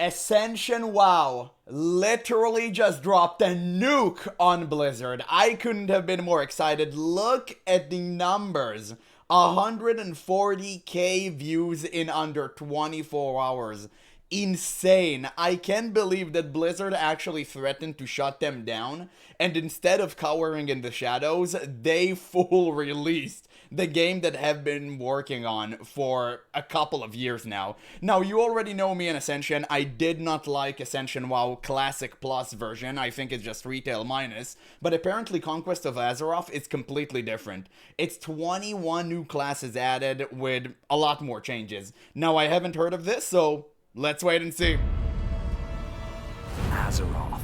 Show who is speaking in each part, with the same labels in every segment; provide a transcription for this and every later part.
Speaker 1: Ascension WoW literally just dropped a nuke on Blizzard. I couldn't have been more excited. Look at the numbers. 140k views in under 24 hours. Insane. I can't believe that Blizzard actually threatened to shut them down, and instead of cowering in the shadows, they full released the game that have been working on for a couple of years now. Now, you already know me in Ascension. I did not like Ascension WoW Classic Plus version. I think it's just retail minus. But apparently Conquest of Azeroth is completely different. It's 21 new classes added with a lot more changes. Now, I haven't heard of this, so let's wait and see.
Speaker 2: Azeroth.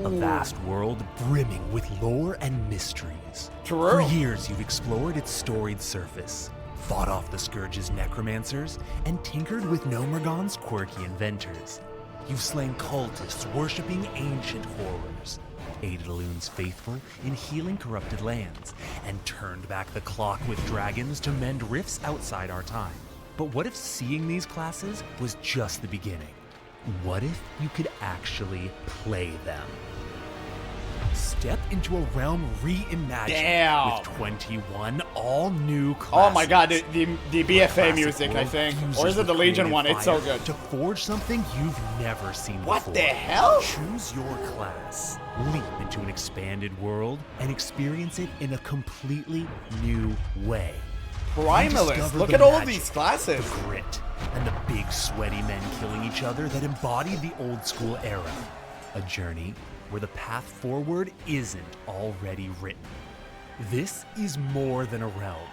Speaker 2: A vast world brimming with lore and mysteries.
Speaker 1: True.
Speaker 2: For years, you've explored its storied surface, fought off the Scourge's necromancers, and tinkered with Nomergon's quirky inventors. You've slain cultists worshipping ancient horrors, aided Elune's faithful in healing corrupted lands, and turned back the clock with dragons to mend rifts outside our time. But what if seeing these classes was just the beginning? What if you could actually play them? Step into a realm reimagined with 21 all-new classes.
Speaker 1: Oh my god, the BFA music, I think. Or is it the Legion one? It's so good.
Speaker 2: To forge something you've never seen before.
Speaker 1: What the hell?
Speaker 2: Choose your class, leap into an expanded world, and experience it in a completely new way.
Speaker 1: Primalist, look at all of these classes.
Speaker 2: The grit, and the big sweaty men killing each other that embodied the old school era. A journey where the path forward isn't already written. This is more than a realm.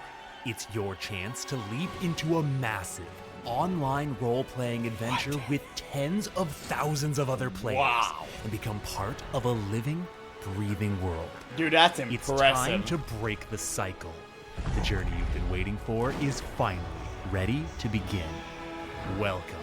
Speaker 2: It's your chance to leap into a massive online role-playing adventure with tens of thousands of other players and become part of a living, breathing world.
Speaker 1: Dude, that's impressive.
Speaker 2: It's time to break the cycle. The journey you've been waiting for is finally ready to begin. Welcome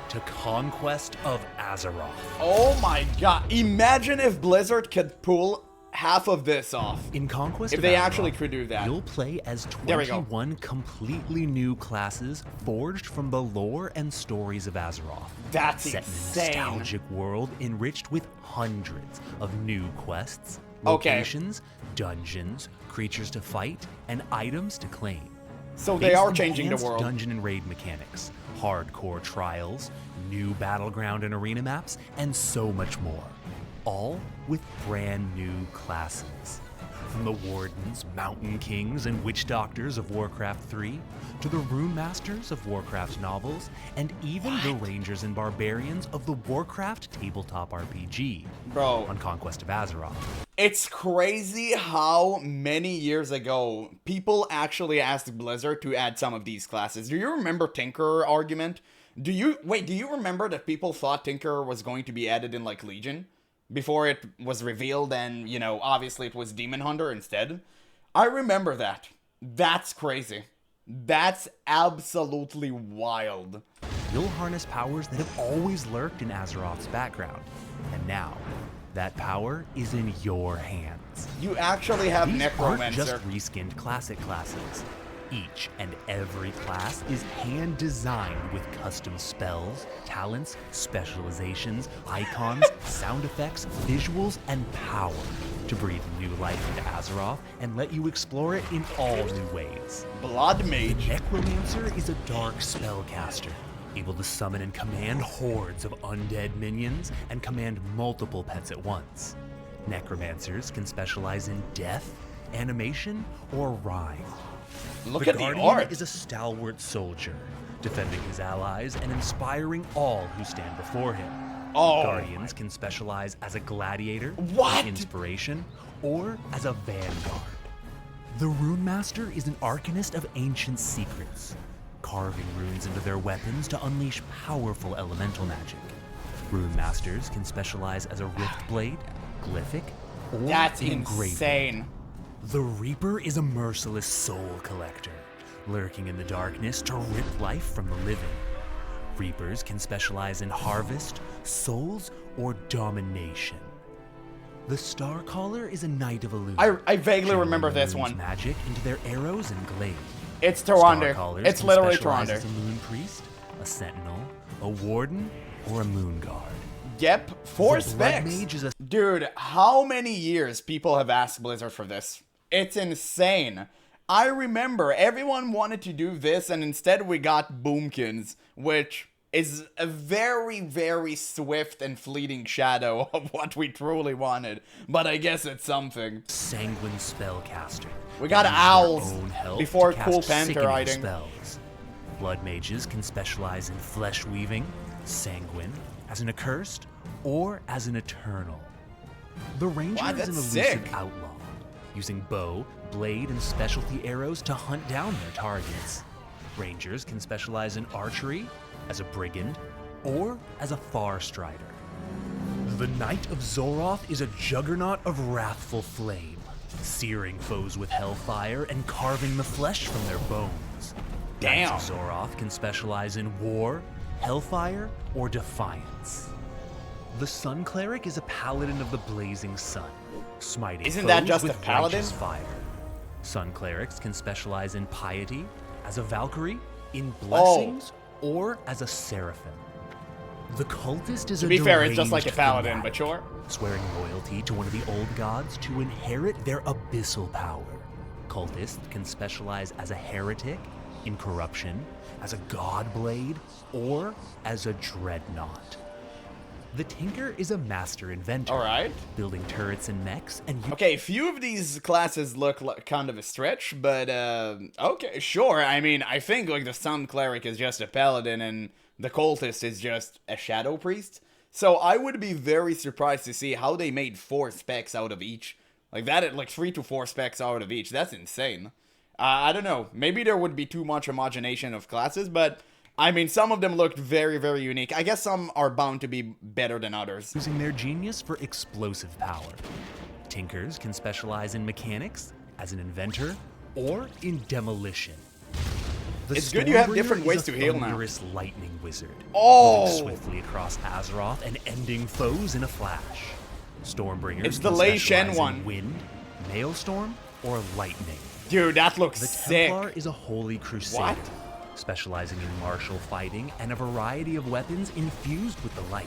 Speaker 2: to Conquest of Azeroth.
Speaker 1: Oh my god. Imagine if Blizzard could pull half of this off.
Speaker 2: In Conquest
Speaker 1: if
Speaker 2: of
Speaker 1: they
Speaker 2: Azeroth,
Speaker 1: actually could do that.
Speaker 2: You'll play as 21 completely new classes forged from the lore and stories of Azeroth.
Speaker 1: That's
Speaker 2: set
Speaker 1: insane.
Speaker 2: in a nostalgic world enriched with hundreds of new quests, locations, dungeons, creatures to fight, and items to claim.
Speaker 1: So they are changing the world.
Speaker 2: Dungeon and raid mechanics, hardcore trials, new battleground and arena maps, and so much more. All with brand new classes. From the Wardens, Mountain Kings, and Witch Doctors of Warcraft 3, to the Rune Masters of Warcraft novels, and even the Rangers and Barbarians of the Warcraft tabletop RPG.
Speaker 1: Bro.
Speaker 2: On Conquest of Azeroth.
Speaker 1: It's crazy how many years ago people actually asked Blizzard to add some of these classes. Do you remember Tinkerer argument? Do you remember that people thought Tinkerer was going to be added in like Legion? Before it was revealed and, you know, obviously it was Demon Hunter instead. I remember that. That's crazy. That's absolutely wild.
Speaker 2: You'll harness powers that have always lurked in Azeroth's background. And now, that power is in your hands.
Speaker 1: You actually have
Speaker 2: These
Speaker 1: Necromancer.
Speaker 2: Aren't just reskinned classic classes. Each and every class is hand-designed with custom spells, talents, specializations, icons, sound effects, visuals, and power to breathe new life into Azeroth and let you explore it in all new ways.
Speaker 1: Blood Mage.
Speaker 2: Necromancer is a dark spellcaster, able to summon and command hordes of undead minions and command multiple pets at once. Necromancers can specialize in death, animation, or rhyme.
Speaker 1: Look
Speaker 2: the
Speaker 1: at the
Speaker 2: Guardian
Speaker 1: art.
Speaker 2: is a stalwart soldier, defending his allies and inspiring all who stand before him. Guardians can specialize as a gladiator, inspiration, or as a vanguard. The Rune Master is an arcanist of ancient secrets, carving runes into their weapons to unleash powerful elemental magic. Rune Masters can specialize as a rift blade, glyphic, or
Speaker 1: That's
Speaker 2: engraving.
Speaker 1: insane.
Speaker 2: The Reaper is a merciless soul collector, lurking in the darkness to rip life from the living. Reapers can specialize in harvest, souls, or domination. The Starcaller is a knight of illusion.
Speaker 1: I vaguely remember this one.
Speaker 2: Magic into their arrows and glaive.
Speaker 1: It's Tyrande.
Speaker 2: Starcallers
Speaker 1: It's
Speaker 2: can
Speaker 1: literally
Speaker 2: specialize
Speaker 1: Tyrande.
Speaker 2: as a moon priest, a sentinel, a warden, or a moon guard.
Speaker 1: Yep, 4
Speaker 2: The Blood
Speaker 1: specs.
Speaker 2: Mage is a
Speaker 1: Dude, how many years people have asked Blizzard for this? It's insane. I remember everyone wanted to do this, and instead we got Boomkins, which is a very, very swift and fleeting shadow of what we truly wanted. But I guess it's something.
Speaker 2: sanguine spellcaster.
Speaker 1: We got
Speaker 2: Use their
Speaker 1: owls
Speaker 2: own health
Speaker 1: before
Speaker 2: to
Speaker 1: cool
Speaker 2: cast
Speaker 1: panther
Speaker 2: sickening
Speaker 1: riding.
Speaker 2: spells. Blood mages can specialize in flesh weaving, sanguine, as an accursed, or as an eternal. The ranger
Speaker 1: Wow,
Speaker 2: is
Speaker 1: that's
Speaker 2: an elusive
Speaker 1: sick.
Speaker 2: outlaw, using bow, blade, and specialty arrows to hunt down their targets. Rangers can specialize in archery, as a brigand, or as a far strider. The Knight of Zoroth is a juggernaut of wrathful flame, searing foes with hellfire and carving the flesh from their bones.
Speaker 1: Damn.
Speaker 2: Knights of Zoroth can specialize in war, hellfire, or defiance. The Sun Cleric is a paladin of the blazing sun, smiting
Speaker 1: Isn't that
Speaker 2: foes
Speaker 1: just
Speaker 2: with
Speaker 1: a paladin?
Speaker 2: righteous fire. Sun Clerics can specialize in piety, as a Valkyrie, in blessings, or as a seraphim. The Cultist is
Speaker 1: To
Speaker 2: a
Speaker 1: be fair, it's just like
Speaker 2: deranged
Speaker 1: a paladin,
Speaker 2: fanatic,
Speaker 1: but sure.
Speaker 2: swearing loyalty to one of the old gods to inherit their abyssal power. Cultists can specialize as a heretic, in corruption, as a god blade, or as a dreadnought. The Tinker is a master inventor,
Speaker 1: Alright.
Speaker 2: building turrets and mechs and
Speaker 1: Okay, few of these classes look like kind of a stretch, but okay, sure. I mean, I think like the Sun Cleric is just a paladin and the Cultist is just a Shadow Priest. So I would be very surprised to see how they made 4 specs out of each. Like that, like 3 to 4 specs out of each. That's insane. I don't know. Maybe there would be too much homogenation of classes, but I mean, some of them looked very, very unique. I guess some are bound to be better than others.
Speaker 2: using their genius for explosive power. Tinkers can specialize in mechanics, as an inventor, or in demolition. The
Speaker 1: It's good you have
Speaker 2: Stormbringer
Speaker 1: different
Speaker 2: is
Speaker 1: ways
Speaker 2: a
Speaker 1: to heal now.
Speaker 2: thunderous lightning wizard,
Speaker 1: Oh!
Speaker 2: moving swiftly across Azeroth and ending foes in a flash. Stormbringers
Speaker 1: It's the
Speaker 2: can
Speaker 1: Lei
Speaker 2: specialize
Speaker 1: Shen
Speaker 2: in
Speaker 1: one.
Speaker 2: wind, maelstrom, or lightning.
Speaker 1: Dude, that looks
Speaker 2: The
Speaker 1: sick.
Speaker 2: Templar is a holy crusader,
Speaker 1: What?
Speaker 2: specializing in martial fighting and a variety of weapons infused with the light.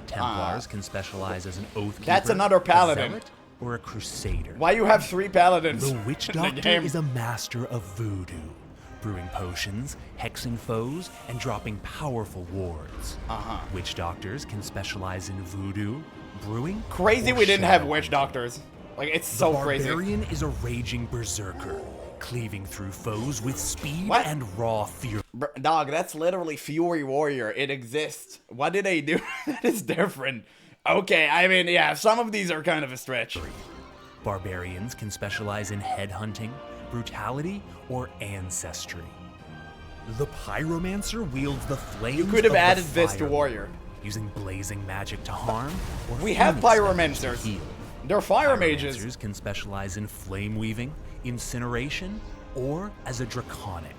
Speaker 2: Templars can specialize as an oathkeeper,
Speaker 1: That's another paladin.
Speaker 2: a zealot, or a crusader.
Speaker 1: Why you have 3 paladins?
Speaker 2: The Witch
Speaker 1: in the
Speaker 2: Doctor
Speaker 1: game?
Speaker 2: is a master of voodoo, brewing potions, hexing foes, and dropping powerful wards. Witch Doctors can specialize in voodoo, brewing,
Speaker 1: Crazy
Speaker 2: or
Speaker 1: we didn't have
Speaker 2: shadow
Speaker 1: witch
Speaker 2: hunting.
Speaker 1: doctors. Like, it's
Speaker 2: The
Speaker 1: so crazy.
Speaker 2: Barbarian is a raging berserker, cleaving through foes with speed
Speaker 1: What?
Speaker 2: and raw fury.
Speaker 1: Dog, that's literally Fury Warrior. It exists. What did they do? That is different. Okay, I mean, yeah, some of these are kind of a stretch.
Speaker 2: Barbarians can specialize in headhunting, brutality, or ancestry. The Pyromancer wields the flames
Speaker 1: You could have
Speaker 2: of the
Speaker 1: added this to
Speaker 2: fire,
Speaker 1: Warrior.
Speaker 2: using blazing magic to harm, or
Speaker 1: We have
Speaker 2: phoenix spells
Speaker 1: Pyromancers.
Speaker 2: to heal.
Speaker 1: They're fire mages.
Speaker 2: Pyromancers can specialize in flame weaving, incineration, or as a draconic.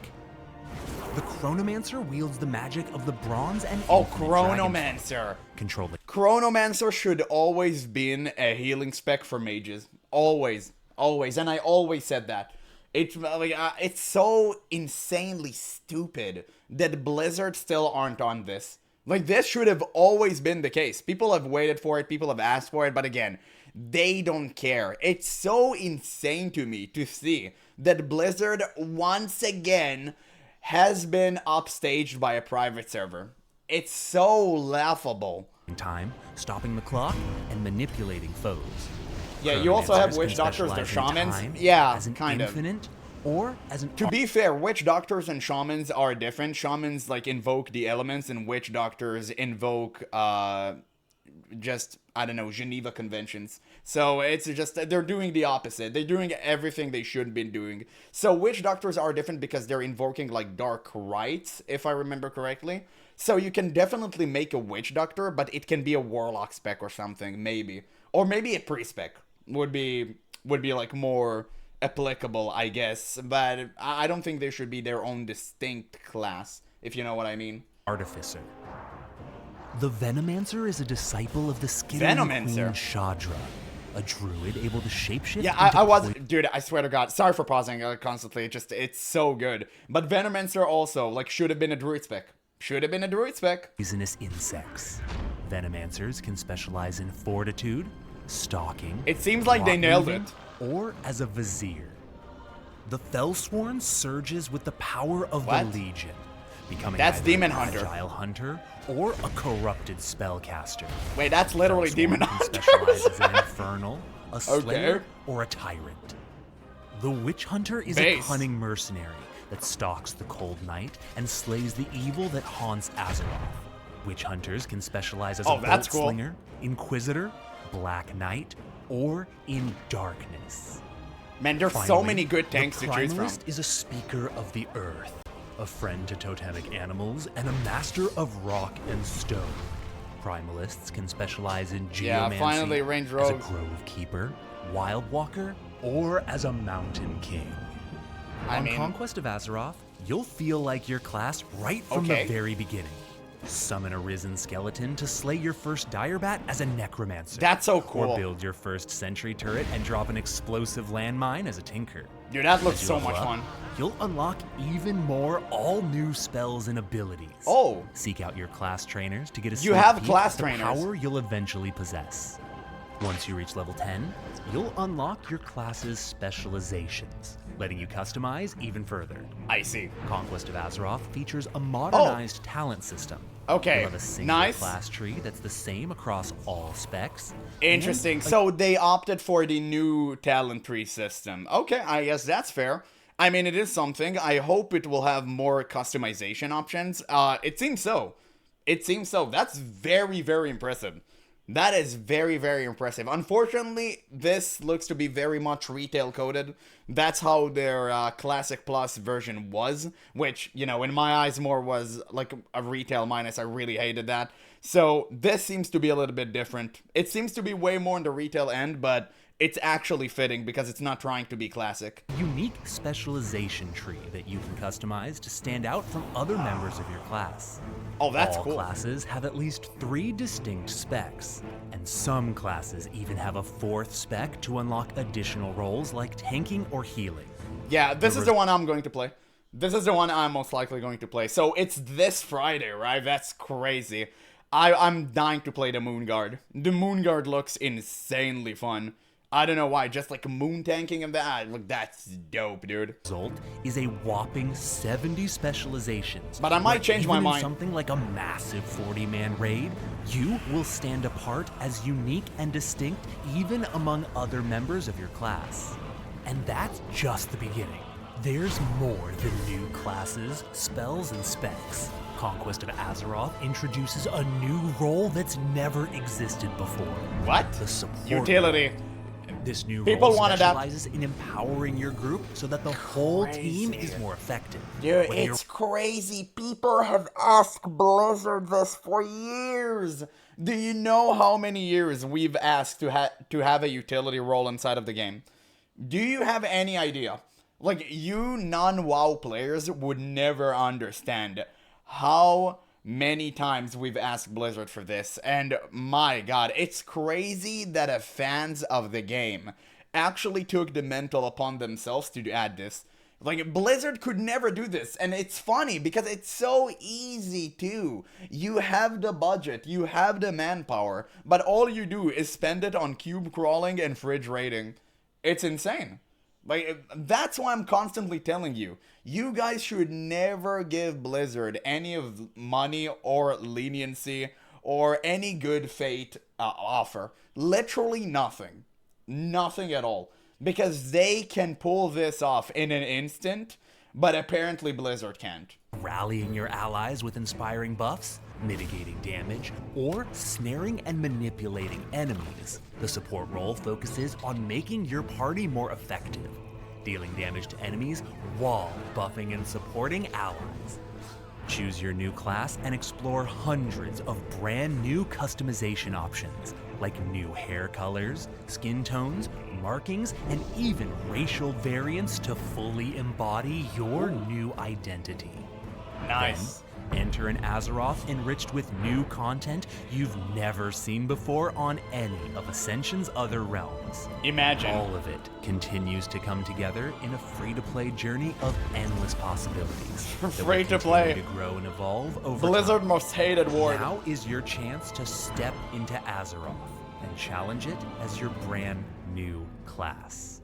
Speaker 2: The Chronomancer wields the magic of the bronze and
Speaker 1: Oh,
Speaker 2: infinite dragonfire,
Speaker 1: Chronomancer.
Speaker 2: controlling
Speaker 1: Chronomancer should always been a healing spec for mages. Always. Always. And I always said that. It's like it's so insanely stupid that Blizzard still aren't on this. Like, this should have always been the case. People have waited for it, people have asked for it, but again, they don't care. It's so insane to me to see that Blizzard once again has been upstaged by a private server. It's so laughable.
Speaker 2: time, stopping the clock, and manipulating foes.
Speaker 1: Yeah, you also have
Speaker 2: Chronomancers
Speaker 1: witch
Speaker 2: can
Speaker 1: doctors, they're
Speaker 2: specialize in
Speaker 1: shamans.
Speaker 2: time
Speaker 1: Yeah,
Speaker 2: as an
Speaker 1: kind of.
Speaker 2: infinite, or as an
Speaker 1: To be fair, witch doctors and shamans are different. Shamans like invoke the elements, and witch doctors invoke just, I don't know, Geneva conventions. So it's just they're doing the opposite. They're doing everything they should be doing. So witch doctors are different because they're invoking like dark rites, if I remember correctly. So you can definitely make a witch doctor, but it can be a warlock spec or something, maybe, or maybe a priest spec would be like more applicable, I guess. But I don't think they should be their own distinct class, if you know what I mean.
Speaker 2: artificer. The Venomancer is a disciple of the skittering
Speaker 1: Venomancer?
Speaker 2: queen Shadra, a druid able to shapeshift.
Speaker 1: Yeah,
Speaker 2: into
Speaker 1: I was,
Speaker 2: poison-
Speaker 1: dude, I swear to God. Sorry for pausing constantly. It's so good. But Venomancer also, like, should have been a druid spec. Should have been a druid spec.
Speaker 2: Poisonous insects. Venomancers can specialize in fortitude, stalking.
Speaker 1: It seems like they nailed it.
Speaker 2: Or as a vizier. The Fellsworn surges with the power of
Speaker 1: What?
Speaker 2: the Legion, becoming
Speaker 1: That's
Speaker 2: either
Speaker 1: Demon
Speaker 2: an
Speaker 1: Hunter.
Speaker 2: agile hunter or a corrupted spellcaster.
Speaker 1: Wait, that's literally
Speaker 2: Fellsworn
Speaker 1: Demon
Speaker 2: can
Speaker 1: Hunter.
Speaker 2: specialize as an infernal, a slayer,
Speaker 1: Okay.
Speaker 2: or a tyrant. The Witch Hunter is
Speaker 1: Base.
Speaker 2: a cunning mercenary that stalks the cold night and slays the evil that haunts Azeroth. Witch Hunters can specialize as a
Speaker 1: that's
Speaker 2: bolt
Speaker 1: cool.
Speaker 2: slinger, inquisitor, black knight, or in darkness.
Speaker 1: Man, there's so
Speaker 2: Finally,
Speaker 1: many good tanks
Speaker 2: the
Speaker 1: to choose from.
Speaker 2: Primalist is a speaker of the earth, a friend to totemic animals, and a master of rock and stone. Primalists can specialize in
Speaker 1: Yeah,
Speaker 2: geomancy,
Speaker 1: finally, Range
Speaker 2: as a
Speaker 1: Rogue.
Speaker 2: grove keeper, wild walker, or as a mountain king.
Speaker 1: I
Speaker 2: On
Speaker 1: mean-
Speaker 2: Conquest of Azeroth, you'll feel like your class right from
Speaker 1: Okay.
Speaker 2: the very beginning. Summon a risen skeleton to slay your first direbat as a necromancer.
Speaker 1: That's so cool.
Speaker 2: Or build your first sentry turret and drop an explosive landmine as a tinker.
Speaker 1: Dude, that looks
Speaker 2: As you
Speaker 1: so
Speaker 2: level
Speaker 1: much
Speaker 2: up,
Speaker 1: fun.
Speaker 2: You'll unlock even more all-new spells and abilities.
Speaker 1: Oh.
Speaker 2: Seek out your class trainers to get a
Speaker 1: You
Speaker 2: sneak
Speaker 1: have
Speaker 2: peek
Speaker 1: class
Speaker 2: at the
Speaker 1: trainers.
Speaker 2: power you'll eventually possess. Once you reach level 10, you'll unlock your class's specializations, letting you customize even further.
Speaker 1: I see.
Speaker 2: Conquest of Azeroth features a modernized talent system.
Speaker 1: Okay,
Speaker 2: You'll have a single
Speaker 1: nice.
Speaker 2: class tree that's the same across all specs.
Speaker 1: Interesting. So they opted for the new talent tree system. Okay, I guess that's fair. I mean, it is something. I hope it will have more customization options. It seems so. It seems so. That's very, very impressive. That is very, very impressive. Unfortunately, this looks to be very much retail coded. That's how their Classic Plus version was, which, you know, in my eyes more was like a retail minus. I really hated that. So this seems to be a little bit different. It seems to be way more on the retail end, but it's actually fitting because it's not trying to be classic.
Speaker 2: Unique specialization tree that you can customize to stand out from other members of your class.
Speaker 1: Oh, that's
Speaker 2: All
Speaker 1: cool.
Speaker 2: classes have at least 3 distinct specs, and some classes even have a 4th spec to unlock additional roles like tanking or healing.
Speaker 1: Yeah, this is the one I'm going to play. This is the one I'm most likely going to play. So it's this Friday, right? That's crazy. I'm dying to play the Moonguard. The Moonguard looks insanely fun. I don't know why, just like moon tanking and that. Look, that's dope, dude.
Speaker 2: Result is a whopping 70 specializations.
Speaker 1: But I might
Speaker 2: But
Speaker 1: change my
Speaker 2: even in
Speaker 1: mind.
Speaker 2: something like a massive 40-man raid, you will stand apart as unique and distinct even among other members of your class. And that's just the beginning. There's more than new classes, spells, and specs. Conquest of Azeroth introduces a new role that's never existed before.
Speaker 1: What?
Speaker 2: The support
Speaker 1: Utility.
Speaker 2: role. This new
Speaker 1: People
Speaker 2: role
Speaker 1: wanted that.
Speaker 2: specializes in empowering your group so that the whole team is more effective.
Speaker 1: Dude,
Speaker 2: Whether
Speaker 1: it's crazy. People have asked Blizzard this for years. Do you know how many years we've asked to have a utility role inside of the game? Do you have any idea? Like, you non-WoW players would never understand how many times we've asked Blizzard for this, and my god, it's crazy that fans of the game actually took the mental upon themselves to add this. Like, Blizzard could never do this, and it's funny because it's so easy too. You have the budget, you have the manpower, but all you do is spend it on cube crawling and fridge raiding. It's insane. Like, that's why I'm constantly telling you, you guys should never give Blizzard any of money or leniency or any good fate offer. Literally nothing. Nothing at all. Because they can pull this off in an instant, but apparently Blizzard can't.
Speaker 2: rallying your allies with inspiring buffs, mitigating damage, or snaring and manipulating enemies. The support role focuses on making your party more effective, dealing damage to enemies while buffing and supporting allies. Choose your new class and explore hundreds of brand new customization options, like new hair colors, skin tones, markings, and even racial variants to fully embody your new identity.
Speaker 1: Nice.
Speaker 2: Enter an Azeroth enriched with new content you've never seen before on any of Ascension's other realms.
Speaker 1: Imagine.
Speaker 2: All of it continues to come together in a free-to-play journey of endless possibilities.
Speaker 1: Free to play.
Speaker 2: To grow and evolve over
Speaker 1: Blizzard
Speaker 2: time.
Speaker 1: most hated word.
Speaker 2: Now is your chance to step into Azeroth and challenge it as your brand new class.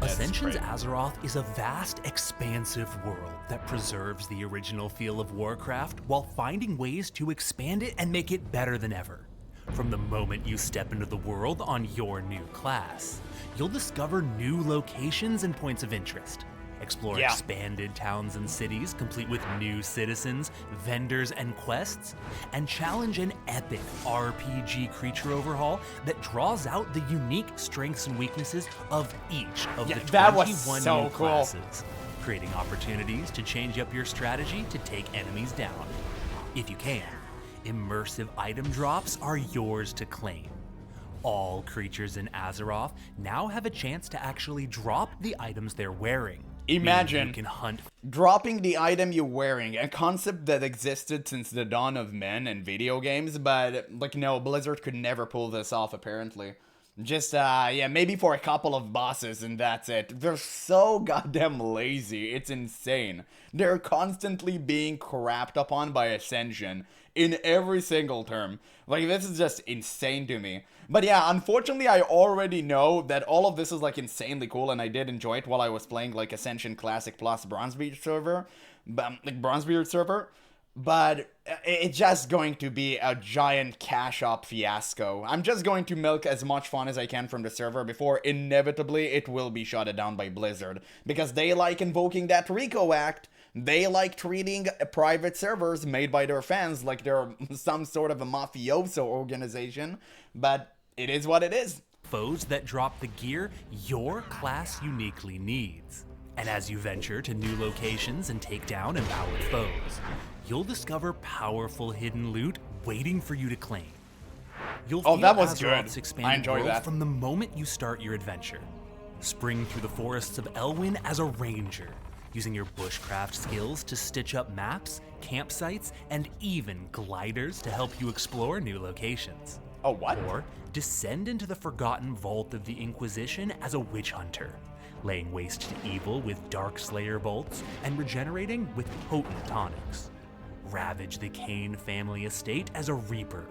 Speaker 2: Ascension's
Speaker 1: great.
Speaker 2: Azeroth is a vast, expansive world that preserves the original feel of Warcraft while finding ways to expand it and make it better than ever. From the moment you step into the world on your new class, you'll discover new locations and points of interest. Explore expanded towns and cities complete with new citizens, vendors, and quests, and challenge an epic RPG creature overhaul that draws out the unique strengths and weaknesses of each of the 21
Speaker 1: that was so
Speaker 2: new
Speaker 1: cool.
Speaker 2: classes, creating opportunities to change up your strategy to take enemies down. If you can, immersive item drops are yours to claim. All creatures in Azeroth now have a chance to actually drop the items they're wearing.
Speaker 1: Imagine
Speaker 2: you can hunt
Speaker 1: dropping the item you're wearing, a concept that existed since the dawn of men and video games, but like no, Blizzard could never pull this off apparently. Just maybe for a couple of bosses and that's it. They're so goddamn lazy, it's insane. They're constantly being crapped upon by Ascension in every single term. Like, this is just insane to me. But yeah, unfortunately, I already know that all of this is like insanely cool, and I did enjoy it while I was playing like Ascension Classic plus Bronzebeard server, but it's just going to be a giant cash up fiasco. I'm just going to milk as much fun as I can from the server before inevitably it will be shut down by Blizzard, because they like invoking that RICO Act. They like treating private servers made by their fans like they're some sort of a mafioso organization, but it is what it is.
Speaker 2: foes that drop the gear your class uniquely needs. And as you venture to new locations and take down empowered foes, you'll discover powerful hidden loot waiting for you to claim. You'll feel
Speaker 1: that was
Speaker 2: Azeroth's
Speaker 1: good.
Speaker 2: expanded
Speaker 1: I enjoyed
Speaker 2: world
Speaker 1: that.
Speaker 2: from the moment you start your adventure. Spring through the forests of Elwyn as a ranger, using your bushcraft skills to stitch up maps, campsites, and even gliders to help you explore new locations.
Speaker 1: Oh, what?
Speaker 2: Or descend into the forgotten vault of the Inquisition as a witch hunter, laying waste to evil with Dark Slayer bolts and regenerating with potent tonics. Ravage the Kane family estate as a reaper,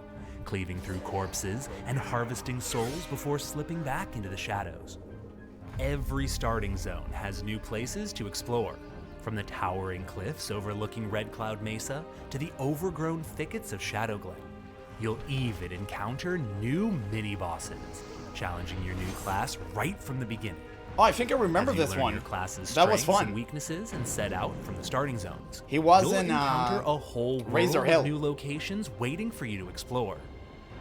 Speaker 2: cleaving through corpses and harvesting souls before slipping back into the shadows. Every starting zone has new places to explore, from the towering cliffs overlooking Red Cloud Mesa to the overgrown thickets of Shadowglen. You'll even encounter new mini-bosses, challenging your new class right from the beginning.
Speaker 1: Oh, I think I remember
Speaker 2: As you
Speaker 1: this
Speaker 2: learn
Speaker 1: one.
Speaker 2: your class's
Speaker 1: That was
Speaker 2: strengths
Speaker 1: fun.
Speaker 2: and weaknesses and set out from the starting zones.
Speaker 1: He was
Speaker 2: You'll
Speaker 1: in,
Speaker 2: encounter a whole
Speaker 1: Razor
Speaker 2: world
Speaker 1: Hill.
Speaker 2: of new locations waiting for you to explore.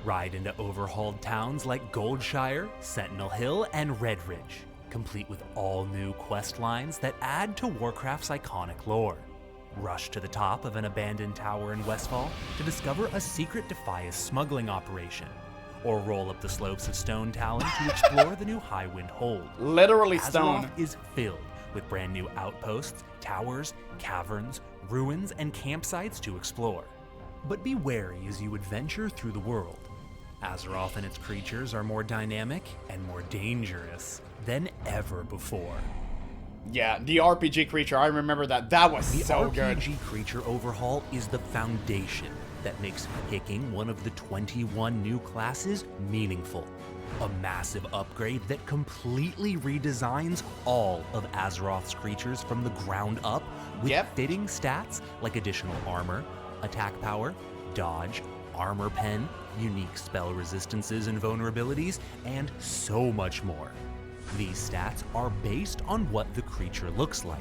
Speaker 2: Ride into overhauled towns like Goldshire, Sentinel Hill, and Redridge, complete with all new quest lines that add to Warcraft's iconic lore. Rush to the top of an abandoned tower in Westfall to discover a secret Defias smuggling operation, or roll up the slopes of Stone Talon to explore the new Highwind Hold.
Speaker 1: Literally
Speaker 2: Azeroth
Speaker 1: stone.
Speaker 2: is filled with brand new outposts, towers, caverns, ruins, and campsites to explore. But be wary as you adventure through the world. Azeroth and its creatures are more dynamic and more dangerous than ever before.
Speaker 1: Yeah, the RPG creature, I remember that. That was
Speaker 2: The
Speaker 1: so
Speaker 2: RPG
Speaker 1: good.
Speaker 2: creature overhaul is the foundation that makes picking one of the 21 new classes meaningful. A massive upgrade that completely redesigns all of Azeroth's creatures from the ground up with fitting stats like additional armor, attack power, dodge, armor pen, unique spell resistances and vulnerabilities, and so much more. These stats are based on what the creature looks like.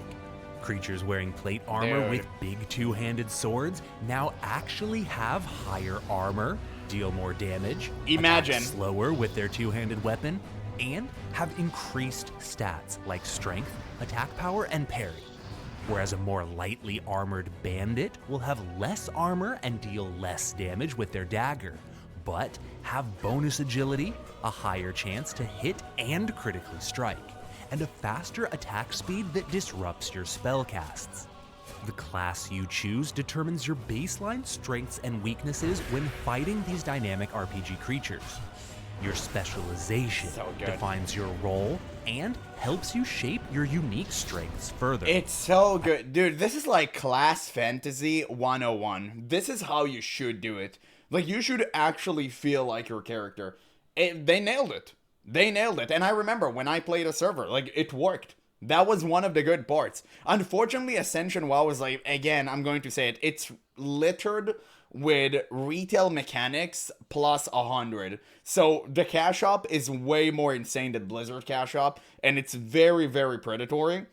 Speaker 2: Creatures wearing plate armor with big two-handed swords now actually have higher armor, deal more damage,
Speaker 1: Imagine.
Speaker 2: attack slower with their two-handed weapon, and have increased stats like strength, attack power, and parry. Whereas a more lightly armored bandit will have less armor and deal less damage with their dagger, but have bonus agility, a higher chance to hit and critically strike, and a faster attack speed that disrupts your spell casts. The class you choose determines your baseline strengths and weaknesses when fighting these dynamic RPG creatures. Your specialization defines your role and helps you shape your unique strengths further.
Speaker 1: It's so good. Dude, this is like class fantasy 101. This is how you should do it. Like, you should actually feel like your character. They nailed it. They nailed it. And I remember when I played a server, like, it worked. That was one of the good parts. Unfortunately, Ascension WoW was like, again, I'm going to say it, it's littered with retail mechanics plus 100. So the cash shop is way more insane than Blizzard cash shop, and it's very, very predatory.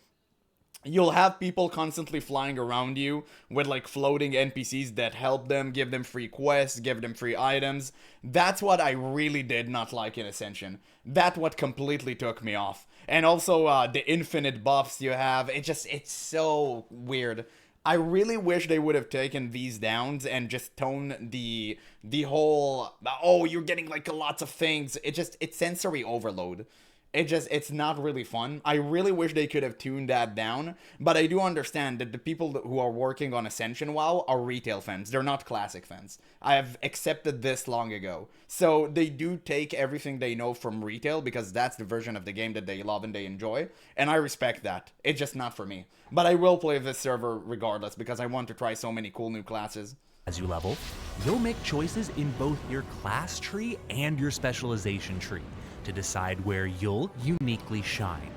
Speaker 1: You'll have people constantly flying around you with like floating NPCs that help them, give them free quests, give them free items. That's what I really did not like in Ascension. That's what completely took me off. And also the infinite buffs you have, it's so weird. I really wish they would have taken these downs and just toned the whole, oh, you're getting like lots of things. It's sensory overload. It's not really fun. I really wish they could have tuned that down, but I do understand that the people who are working on Ascension WoW are retail fans. They're not classic fans. I have accepted this long ago. So they do take everything they know from retail because that's the version of the game that they love and they enjoy, and I respect that. It's just not for me. But I will play this server regardless because I want to try so many cool new classes.
Speaker 2: As you level, you'll make choices in both your class tree and your specialization tree to decide where you'll uniquely shine.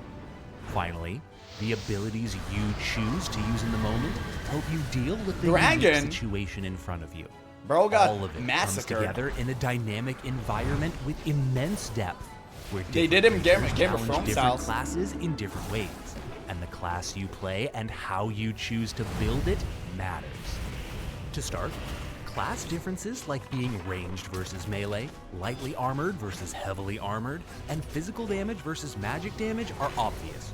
Speaker 2: Finally, the abilities you choose to use in the moment help you deal with the unique situation in front of you.
Speaker 1: Bro got
Speaker 2: all of it
Speaker 1: massacred.
Speaker 2: Comes together in a dynamic environment with immense depth, where
Speaker 1: they did him Game of Thrones
Speaker 2: different
Speaker 1: styles.
Speaker 2: Classes in different ways, and the class you play and how you choose to build it matters. To start, class differences like being ranged versus melee, lightly armored versus heavily armored, and physical damage versus magic damage are obvious.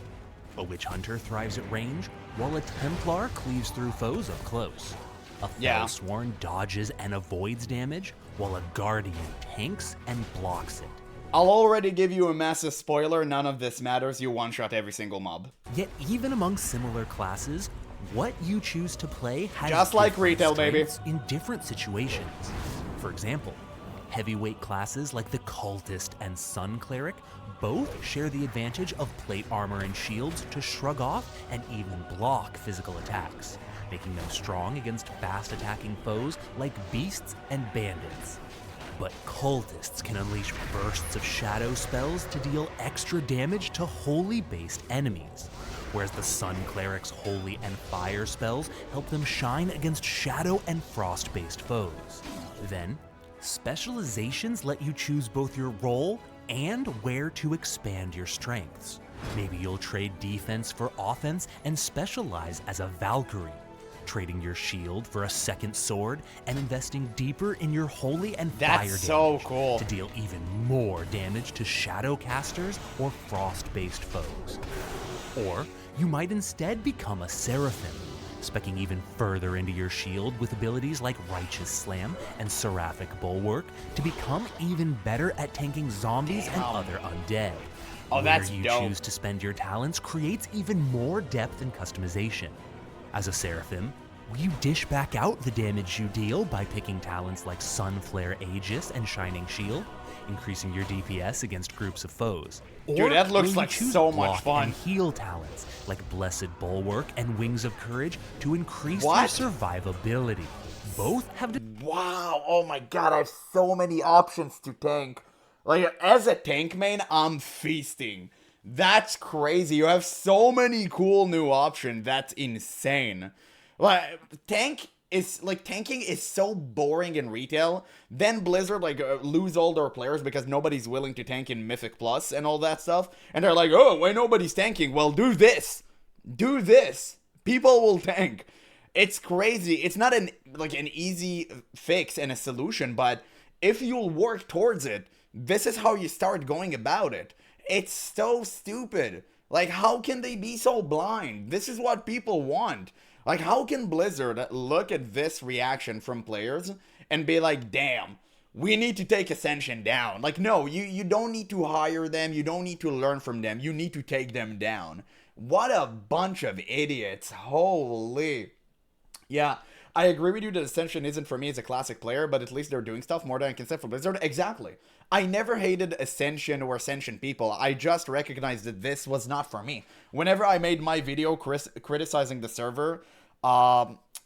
Speaker 2: A witch hunter thrives at range, while a Templar cleaves through foes up close. A Fellsworn dodges and avoids damage, while a Guardian tanks and blocks it.
Speaker 1: I'll already give you a massive spoiler, none of this matters, you one-shot every single mob.
Speaker 2: Yet even among similar classes, what you choose to play has
Speaker 1: just like retail, baby,
Speaker 2: in different situations. For example, heavyweight classes like the Cultist and Sun Cleric both share the advantage of plate armor and shields to shrug off and even block physical attacks, making them strong against fast attacking foes like beasts and bandits. But cultists can unleash bursts of shadow spells to deal extra damage to holy-based enemies, whereas the Sun Cleric's holy and fire spells help them shine against shadow and frost-based foes. Then, specializations let you choose both your role and where to expand your strengths. Maybe you'll trade defense for offense and specialize as a Valkyrie, trading your shield for a second sword and investing deeper in your holy and fire damage.
Speaker 1: That's so cool.
Speaker 2: To deal even more damage to shadow casters or frost-based foes. Or you might instead become a Seraphim, speccing even further into your shield with abilities like Righteous Slam and Seraphic Bulwark to become even better at tanking zombies and other undead.
Speaker 1: Oh, that's
Speaker 2: Where you
Speaker 1: dope.
Speaker 2: choose to spend your talents creates even more depth and customization. As a Seraphim, you dish back out the damage you deal by picking talents like Sunflare Aegis and Shining Shield, increasing your DPS against groups of foes.
Speaker 1: Dude, that looks like so much
Speaker 2: block
Speaker 1: fun.
Speaker 2: And heal talents like Blessed Bulwark and Wings of Courage to increase your
Speaker 1: What?
Speaker 2: survivability. Both have
Speaker 1: Wow, oh my god, I have so many options to tank. Like, as a tank main, I'm feasting. That's crazy. You have so many cool new options. That's insane. Like, tanking is so boring in retail. Then Blizzard lose all their players because nobody's willing to tank in Mythic Plus and all that stuff. And they're like, oh, why nobody's tanking? Well, do this. Do this. People will tank. It's crazy. It's not an easy fix and a solution, but if you'll work towards it, this is how you start going about it. It's so stupid. Like, how can they be so blind? This is what people want. Like, how can Blizzard look at this reaction from players and be like, damn, we need to take Ascension down? Like, no, you don't need to hire them. You don't need to learn from them. You need to take them down. What a bunch of idiots. Holy. Yeah, I agree with you that Ascension isn't for me as a classic player, but at least they're doing stuff more than I can say for Blizzard. Exactly. I never hated Ascension or Ascension people. I just recognized that this was not for me. Whenever I made my video criticizing the server,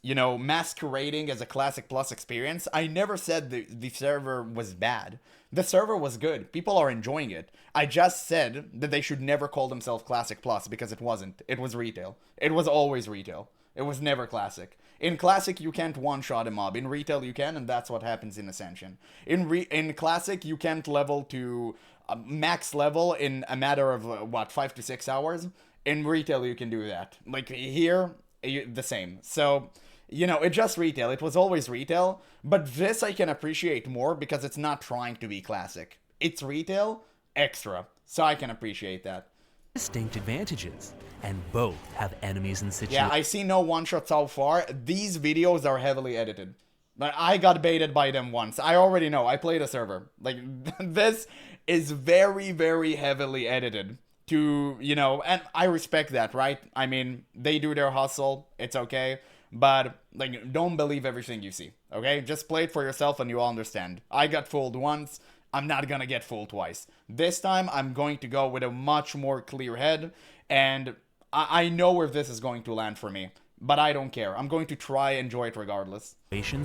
Speaker 1: masquerading as a Classic Plus experience, I never said the server was bad. The server was good. People are enjoying it. I just said that they should never call themselves Classic Plus because it wasn't. It was retail. It was always retail. It was never Classic. In Classic, you can't one-shot a mob. In Retail, you can, and that's what happens in Ascension. In Classic, you can't level to max level in a matter of, 5 to 6 hours? In Retail, you can do that. Like, here, the same. So, it's just Retail. It was always Retail, but this I can appreciate more because it's not trying to be Classic. It's Retail, extra. So I can appreciate that.
Speaker 2: Distinct advantages, and both have enemies and situations.
Speaker 1: Yeah, I see no one-shot so far. These videos are heavily edited. But I got baited by them once. I already know. I played a server. Like, this is very, very heavily edited to, and I respect that, right? I mean, they do their hustle. It's okay. But, like, don't believe everything you see, okay? Just play it for yourself and you'll understand. I got fooled once. I'm not gonna get fooled twice. This time, I'm going to go with a much more clear head, and I know where this is going to land for me, but I don't care. I'm going to try and enjoy it regardless.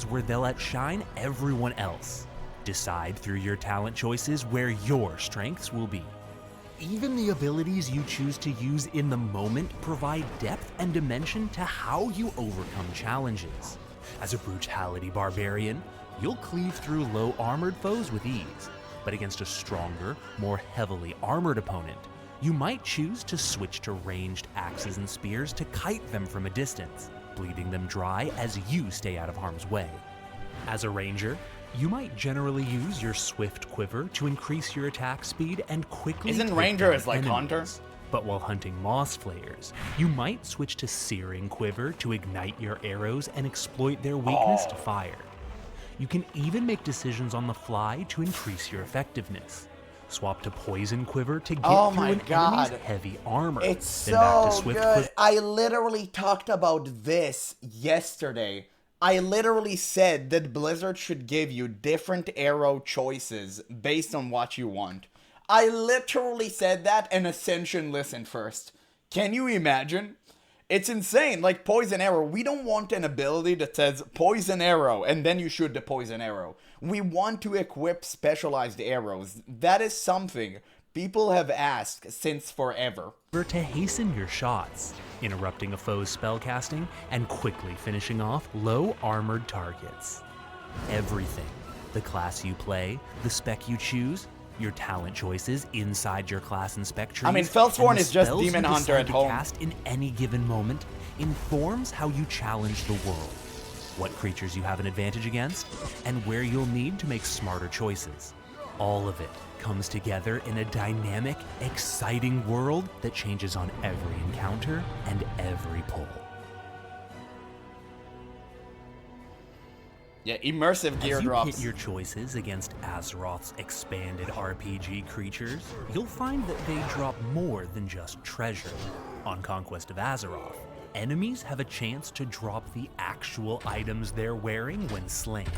Speaker 2: Where they'll outshine everyone else. Decide through your talent choices where your strengths will be. Even the abilities you choose to use in the moment provide depth and dimension to how you overcome challenges. As a brutality barbarian, you'll cleave through low armored foes with ease, but against a stronger, more heavily armored opponent, you might choose to switch to ranged axes and spears to kite them from a distance, bleeding them dry as you stay out of harm's way. As a ranger, you might generally use your swift quiver to increase your attack speed and quickly.
Speaker 1: Isn't ranger as like hunter?
Speaker 2: But while hunting moss flayers, you might switch to searing quiver to ignite your arrows and exploit their weakness to fire. You can even make decisions on the fly to increase your effectiveness. Swap to poison quiver to get through an enemy's heavy armor.
Speaker 1: It's so good. I literally talked about this yesterday. I literally said that Blizzard should give you different arrow choices based on what you want. I literally said that, and Ascension listened first. Can you imagine? It's insane. Like Poison Arrow, we don't want an ability that says Poison Arrow and then you shoot the Poison Arrow. We want to equip specialized arrows. That is something people have asked since forever.
Speaker 2: To hasten your shots, interrupting a foe's spellcasting and quickly finishing off low armored targets. Everything, the class you play, the spec you choose, your talent choices inside your class and spec trees.
Speaker 1: I mean, Felsworn is just Demon Hunter at home.
Speaker 2: Cast in any given moment informs how you challenge the world, what creatures you have an advantage against, and where you'll need to make smarter choices. All of it comes together in a dynamic, exciting world that changes on every encounter and every pull.
Speaker 1: Yeah, immersive gear drops.
Speaker 2: As you hit your choices against Azeroth's expanded RPG creatures, you'll find that they drop more than just treasure. On Conquest of Azeroth, enemies have a chance to drop the actual items they're wearing when slain.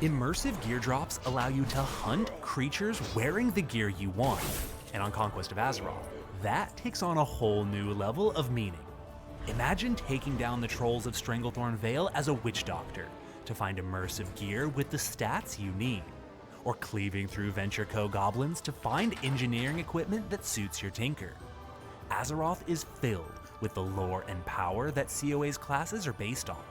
Speaker 2: Immersive gear drops allow you to hunt creatures wearing the gear you want. And on Conquest of Azeroth, that takes on a whole new level of meaning. Imagine taking down the trolls of Stranglethorn Vale as a witch doctor to find immersive gear with the stats you need, or cleaving through Venture Co. goblins to find engineering equipment that suits your tinker. Azeroth is filled with the lore and power that COA's classes are based on.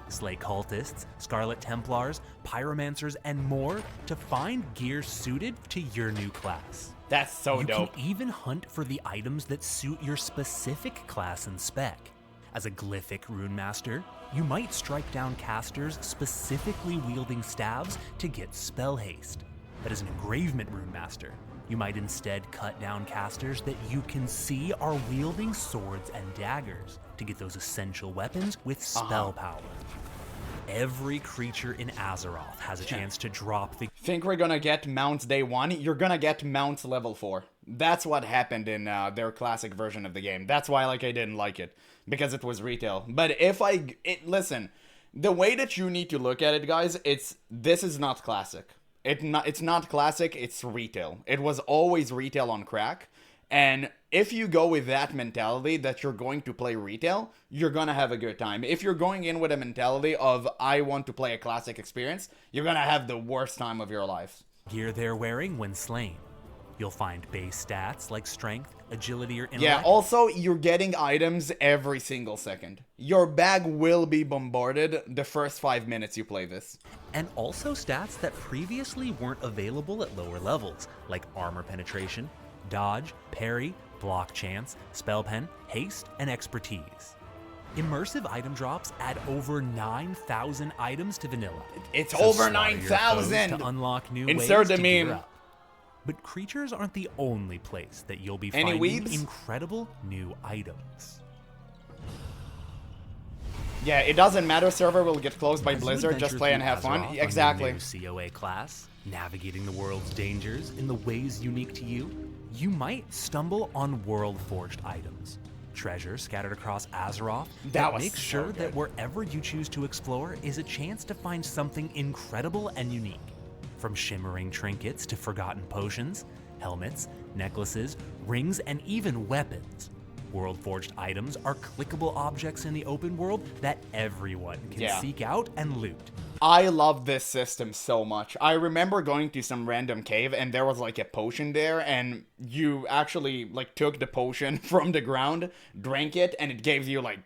Speaker 2: Slay cultists, Scarlet Templars, Pyromancers, and more to find gear suited to your new class.
Speaker 1: That's so dope.
Speaker 2: You can even hunt for the items that suit your specific class and spec. As a Glyphic Rune Master, you might strike down casters specifically wielding staves to get spell haste. But as an Engravement Rune Master, you might instead cut down casters that you can see are wielding swords and daggers to get those essential weapons with spell power. Every creature in Azeroth has a chance to drop the...
Speaker 1: Think we're gonna get mounts day one? You're gonna get mounts level 4. That's what happened in their classic version of the game. That's why I didn't like it, because it was retail. But listen, the way that you need to look at it, guys, this is not classic. It's not classic, it's retail. It was always retail on crack. And if you go with that mentality that you're going to play retail, you're gonna have a good time. If you're going in with a mentality of I want to play a classic experience, you're gonna have the worst time of your life.
Speaker 2: Gear they're wearing when slain. You'll find base stats like strength, agility, or intellect.
Speaker 1: Yeah, also, you're getting items every single second. Your bag will be bombarded the first 5 minutes you play this.
Speaker 2: And also stats that previously weren't available at lower levels, like armor penetration, dodge, parry, block chance, spell pen, haste, and expertise. Immersive item drops add over 9,000 items to vanilla.
Speaker 1: It's
Speaker 2: So
Speaker 1: over
Speaker 2: slaughter your foes
Speaker 1: 9,000!
Speaker 2: to unlock new
Speaker 1: Insert
Speaker 2: ways
Speaker 1: the
Speaker 2: to gear
Speaker 1: meme.
Speaker 2: up. But creatures aren't the only place that you'll be
Speaker 1: Any
Speaker 2: finding
Speaker 1: weebs?
Speaker 2: incredible new items.
Speaker 1: Yeah, it doesn't matter, server will get closed by
Speaker 2: As you
Speaker 1: Blizzard, just
Speaker 2: adventure
Speaker 1: play and
Speaker 2: through
Speaker 1: have fun.
Speaker 2: Azeroth on your
Speaker 1: Exactly.
Speaker 2: new COA class, navigating the world's dangers in the ways unique to you, you might stumble on world-forged items. Treasure scattered across Azeroth that
Speaker 1: was
Speaker 2: makes
Speaker 1: so
Speaker 2: sure
Speaker 1: good.
Speaker 2: that wherever you choose to explore is a chance to find something incredible and unique. From shimmering trinkets to forgotten potions, helmets, necklaces, rings, and even weapons. World-forged items are clickable objects in the open world that everyone can seek out and loot.
Speaker 1: I love this system so much. I remember going to some random cave and there was a potion there, and you actually took the potion from the ground, drank it, and it gave you an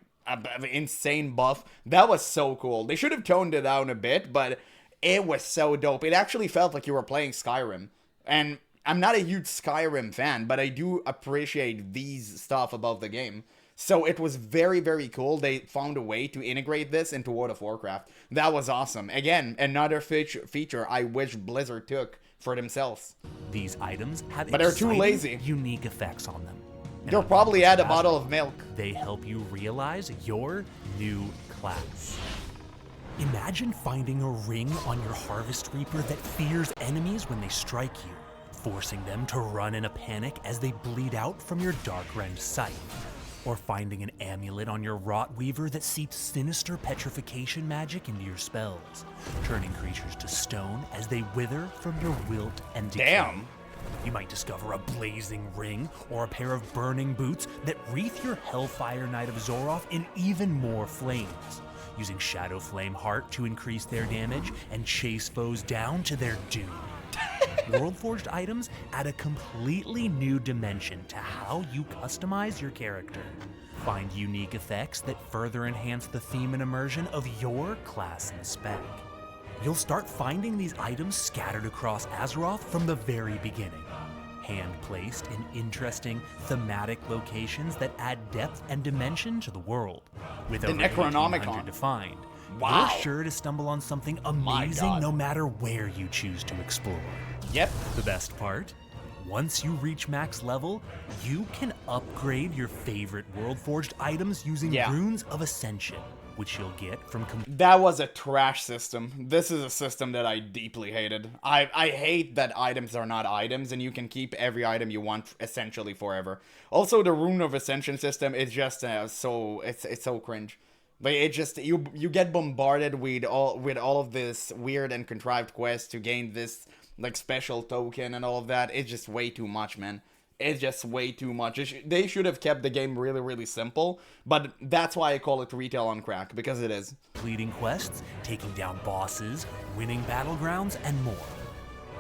Speaker 1: insane buff. That was so cool. They should have toned it down a bit, but it was so dope. It actually felt like you were playing Skyrim. And I'm not a huge Skyrim fan, but I do appreciate these stuff about the game. So it was very, very cool. They found a way to integrate this into World of Warcraft. That was awesome. Again, another feature I wish Blizzard took for themselves.
Speaker 2: These items have
Speaker 1: But they're too
Speaker 2: exciting,
Speaker 1: lazy.
Speaker 2: unique effects on them. And
Speaker 1: They'll
Speaker 2: on
Speaker 1: probably
Speaker 2: top
Speaker 1: add a
Speaker 2: that,
Speaker 1: bottle of milk.
Speaker 2: They help you realize your new class. Imagine finding a ring on your Harvest Reaper that fears enemies when they strike you, forcing them to run in a panic as they bleed out from your Dark-Rend sight. Or finding an amulet on your Rot Weaver that seeps sinister petrification magic into your spells, turning creatures to stone as they wither from your wilt and decay.
Speaker 1: Damn.
Speaker 2: You might discover a blazing ring or a pair of burning boots that wreath your Hellfire Knight of Zoroth in even more flames, using Shadow Flame Heart to increase their damage and chase foes down to their doom. World-forged items add a completely new dimension to how you customize your character. Find unique effects that further enhance the theme and immersion of your class and spec. You'll start finding these items scattered across Azeroth from the very beginning, hand-placed in interesting, thematic locations that add depth and dimension to the world. With over
Speaker 1: Necronomicon.
Speaker 2: 1,800 defined,
Speaker 1: Wow.
Speaker 2: you're sure to stumble on something
Speaker 1: My
Speaker 2: amazing
Speaker 1: God.
Speaker 2: no matter where you choose to explore.
Speaker 1: Yep.
Speaker 2: The best part? Once you reach max level, you can upgrade your favorite World-forged items using Runes of Ascension, which you'll get from
Speaker 1: That was a trash system. This is a system that I deeply hated. I hate that items are not items and you can keep every item you want essentially forever. Also, the Rune of Ascension system is just it's so cringe. Like it just you get bombarded with all of this weird and contrived quests to gain this special token and all of that. It's just way too much, man. It's just way too much. They should have kept the game really, really simple, but that's why I call it retail on crack, because it is.
Speaker 2: completing quests, taking down bosses, winning battlegrounds, and more.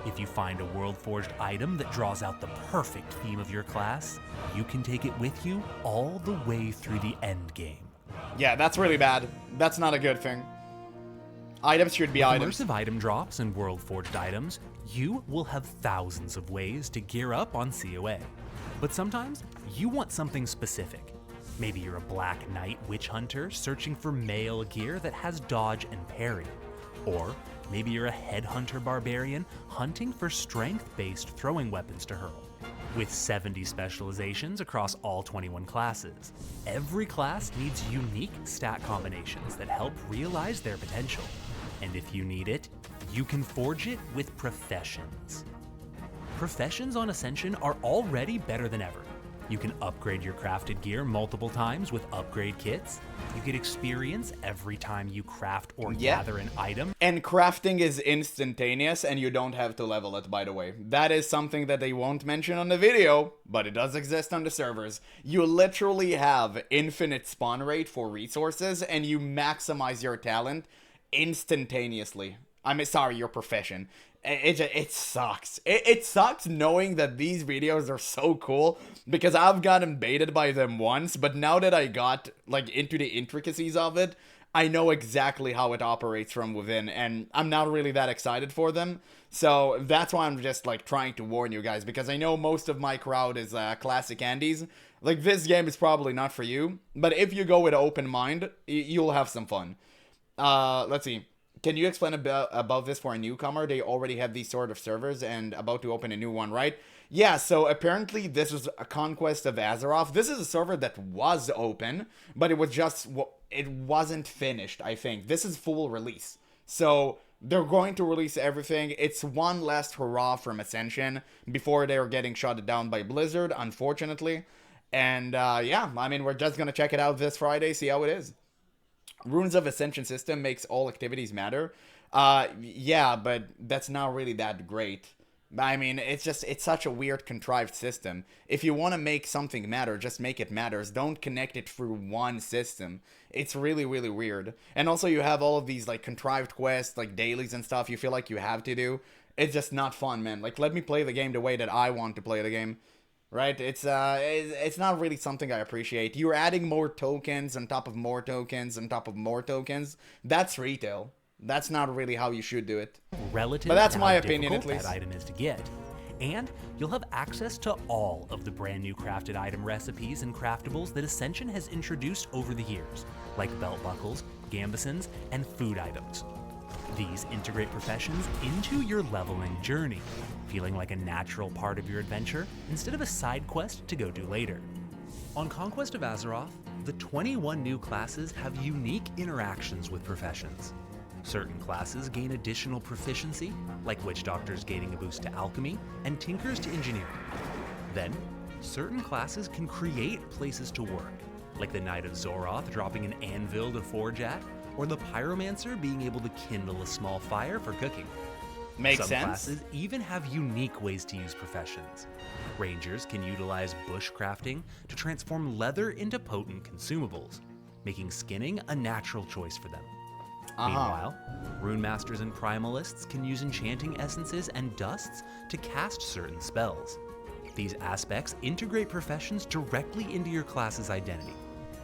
Speaker 2: If you find a World-forged item that draws out the perfect theme of your class, you can take it with you all the way through the end game.
Speaker 1: Yeah, that's really bad. That's not a good thing. Items should be items.
Speaker 2: Immersive item drops and World-forged items, you will have thousands of ways to gear up on COA. But sometimes, you want something specific. Maybe you're a Black Knight Witch Hunter searching for male gear that has dodge and parry. Or maybe you're a Headhunter Barbarian hunting for strength-based throwing weapons to hurl. With 70 specializations across all 21 classes, every class needs unique stat combinations that help realize their potential. And if you need it, you can forge it with professions. professions on Ascension are already better than ever. You can upgrade your crafted gear multiple times with upgrade kits. You get experience every time you craft or gather an item.
Speaker 1: And crafting is instantaneous, and you don't have to level it, by the way. That is something that they won't mention on the video, but it does exist on the servers. You literally have infinite spawn rate for resources, and you maximize your talent instantaneously. Sorry, your profession. It sucks. It sucks knowing that these videos are so cool, because I've gotten baited by them once, but now that I got like into the intricacies of it, I know exactly how it operates from within, and I'm not really that excited for them. So that's why I'm just like trying to warn you guys, because I know most of my crowd is classic Andes. Like, this game is probably not for you, but if you go with an open mind, you'll have some fun. Let's see. Can you explain about this for a newcomer? They already have these sort of servers and about to open a new one, right? Yeah, so apparently this was a Conquest of Azeroth. This is a server that was open, but it was just, it wasn't finished, I think. This is full release. So they're going to release everything. It's one last hurrah from Ascension before they're getting shut down by Blizzard, unfortunately. And yeah, I mean, we're just going to check it out this Friday, see how it is. Runes of Ascension system makes all activities matter. Yeah, but that's not really that great. I mean, it's such a weird contrived system. If you want to make something matter, just make it matter. Don't connect it through one system. It's really, really weird. And also you have all of these like contrived quests, like dailies and stuff you feel like you have to do. It's just not fun, man. Like, let me play the game the way that I want to play the game. Right? It's not really something I appreciate. You're adding more tokens on top of more tokens on top of more tokens. That's retail. That's not really how you should do it.
Speaker 2: Relative
Speaker 1: but that's
Speaker 2: to
Speaker 1: my
Speaker 2: how
Speaker 1: opinion, at
Speaker 2: difficult
Speaker 1: least.
Speaker 2: that item is to get. And you'll have access to all of the brand new crafted item recipes and craftables that Ascension has introduced over the years, like belt buckles, gambesons, and food items. These integrate professions into your leveling journey, feeling like a natural part of your adventure instead of a side quest to go do later. On Conquest of Azeroth, the 21 new classes have unique interactions with professions. Certain classes gain additional proficiency, like witch doctors gaining a boost to alchemy and tinkers to engineering. Then, certain classes can create places to work, like the Knight of Zoroth dropping an anvil to forge at, or the Pyromancer being able to kindle a small fire for cooking.
Speaker 1: Makes
Speaker 2: Some
Speaker 1: sense.
Speaker 2: classes even have unique ways to use professions. Rangers can utilize bush crafting to transform leather into potent consumables, making skinning a natural choice for them. Meanwhile, rune masters and primalists can use enchanting essences and dusts to cast certain spells. These aspects integrate professions directly into your class's identity,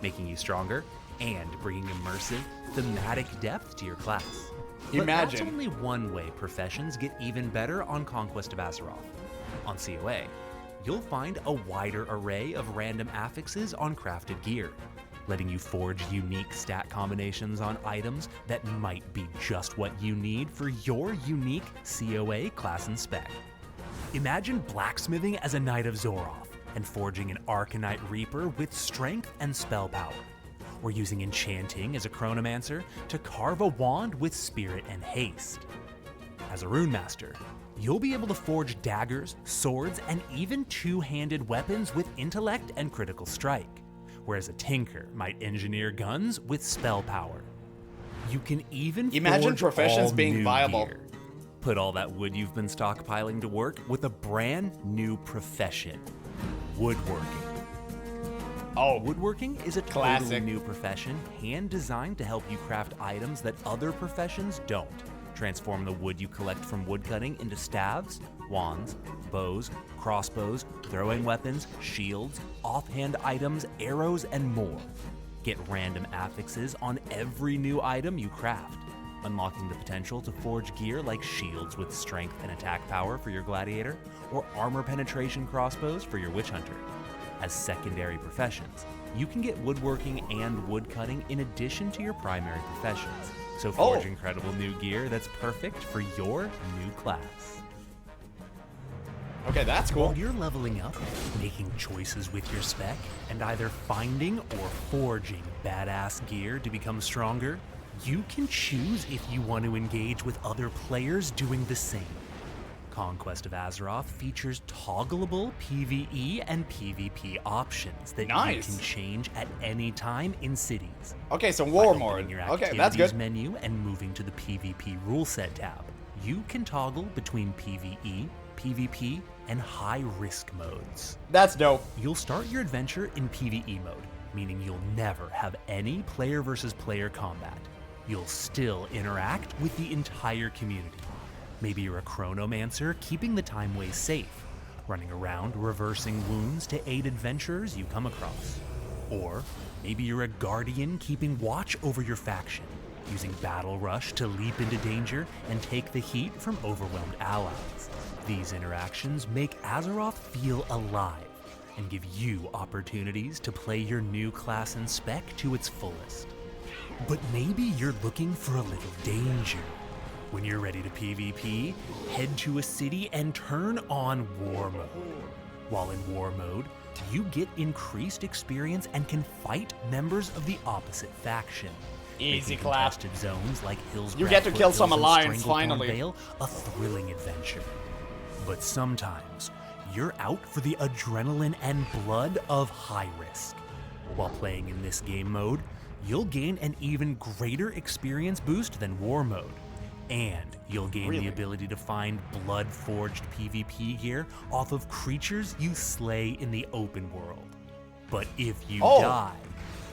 Speaker 2: making you stronger and bringing immersive, thematic depth to your class. But that's only one way professions get even better on Conquest of Azeroth. On COA, you'll find a wider array of random affixes on crafted gear, letting you forge unique stat combinations on items that might be just what you need for your unique COA class and spec. Imagine blacksmithing as a Knight of Zoroth and forging an Arcanite Reaper with strength and spell power, or using enchanting as a Chronomancer to carve a wand with spirit and haste. As a Rune Master, you'll be able to forge daggers, swords, and even two-handed weapons with intellect and critical strike, whereas a Tinker might engineer guns with spell power. You can even
Speaker 1: imagine
Speaker 2: forge
Speaker 1: professions
Speaker 2: all
Speaker 1: being
Speaker 2: new
Speaker 1: viable.
Speaker 2: gear. Put all that wood you've been stockpiling to work with a brand new profession: woodworking.
Speaker 1: Oh,
Speaker 2: Woodworking is a totally
Speaker 1: classic.
Speaker 2: new profession, hand-designed to help you craft items that other professions don't. Transform the wood you collect from woodcutting into staves, wands, bows, crossbows, throwing weapons, shields, offhand items, arrows, and more. Get random affixes on every new item you craft, unlocking the potential to forge gear like shields with strength and attack power for your gladiator, or armor penetration crossbows for your witch hunter. As secondary professions, you can get woodworking and woodcutting in addition to your primary professions, so forge incredible new gear that's perfect for your new class.
Speaker 1: Okay, that's cool.
Speaker 2: While you're leveling up, making choices with your spec, and either finding or forging badass gear to become stronger, you can choose if you want to engage with other players doing the same. Conquest of Azeroth features toggleable PvE and PvP options that
Speaker 1: Nice.
Speaker 2: you can change at any time in cities.
Speaker 1: Okay, so
Speaker 2: By
Speaker 1: war
Speaker 2: opening
Speaker 1: mode.
Speaker 2: your
Speaker 1: Okay, that's
Speaker 2: Activities
Speaker 1: good.
Speaker 2: menu and moving to the PvP rule set tab, you can toggle between PvE, PvP, and high-risk modes.
Speaker 1: That's dope.
Speaker 2: You'll start your adventure in PvE mode, meaning you'll never have any player versus player combat. You'll still interact with the entire community. Maybe you're a chronomancer keeping the timeways safe, running around reversing wounds to aid adventurers you come across. Or maybe you're a guardian keeping watch over your faction, using Battle Rush to leap into danger and take the heat from overwhelmed allies. These interactions make Azeroth feel alive and give you opportunities to play your new class and spec to its fullest. But maybe you're looking for a little danger. When you're ready to PvP, head to a city and turn on War Mode. While in War Mode, you get increased experience and can fight members of the opposite faction.
Speaker 1: Easy
Speaker 2: making
Speaker 1: clap.
Speaker 2: contested zones like Hills
Speaker 1: You get to kill some alliance,
Speaker 2: Stranglethorn
Speaker 1: finally.
Speaker 2: Vale a thrilling adventure. But sometimes, you're out for the adrenaline and blood of high risk. While playing in this game mode, you'll gain an even greater experience boost than War Mode. And you'll gain
Speaker 1: Really?
Speaker 2: the ability to find blood-forged PvP gear off of creatures you slay in the open world. But if you
Speaker 1: Oh.
Speaker 2: die,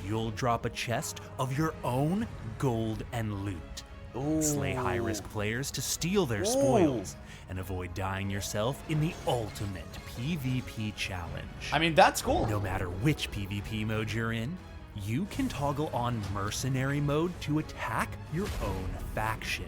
Speaker 2: you'll drop a chest of your own gold and loot. Slay high-risk players to steal their spoils, and avoid dying yourself in the ultimate PvP challenge.
Speaker 1: I mean, that's cool.
Speaker 2: No matter which PvP mode you're in, you can toggle on Mercenary mode to attack your own faction.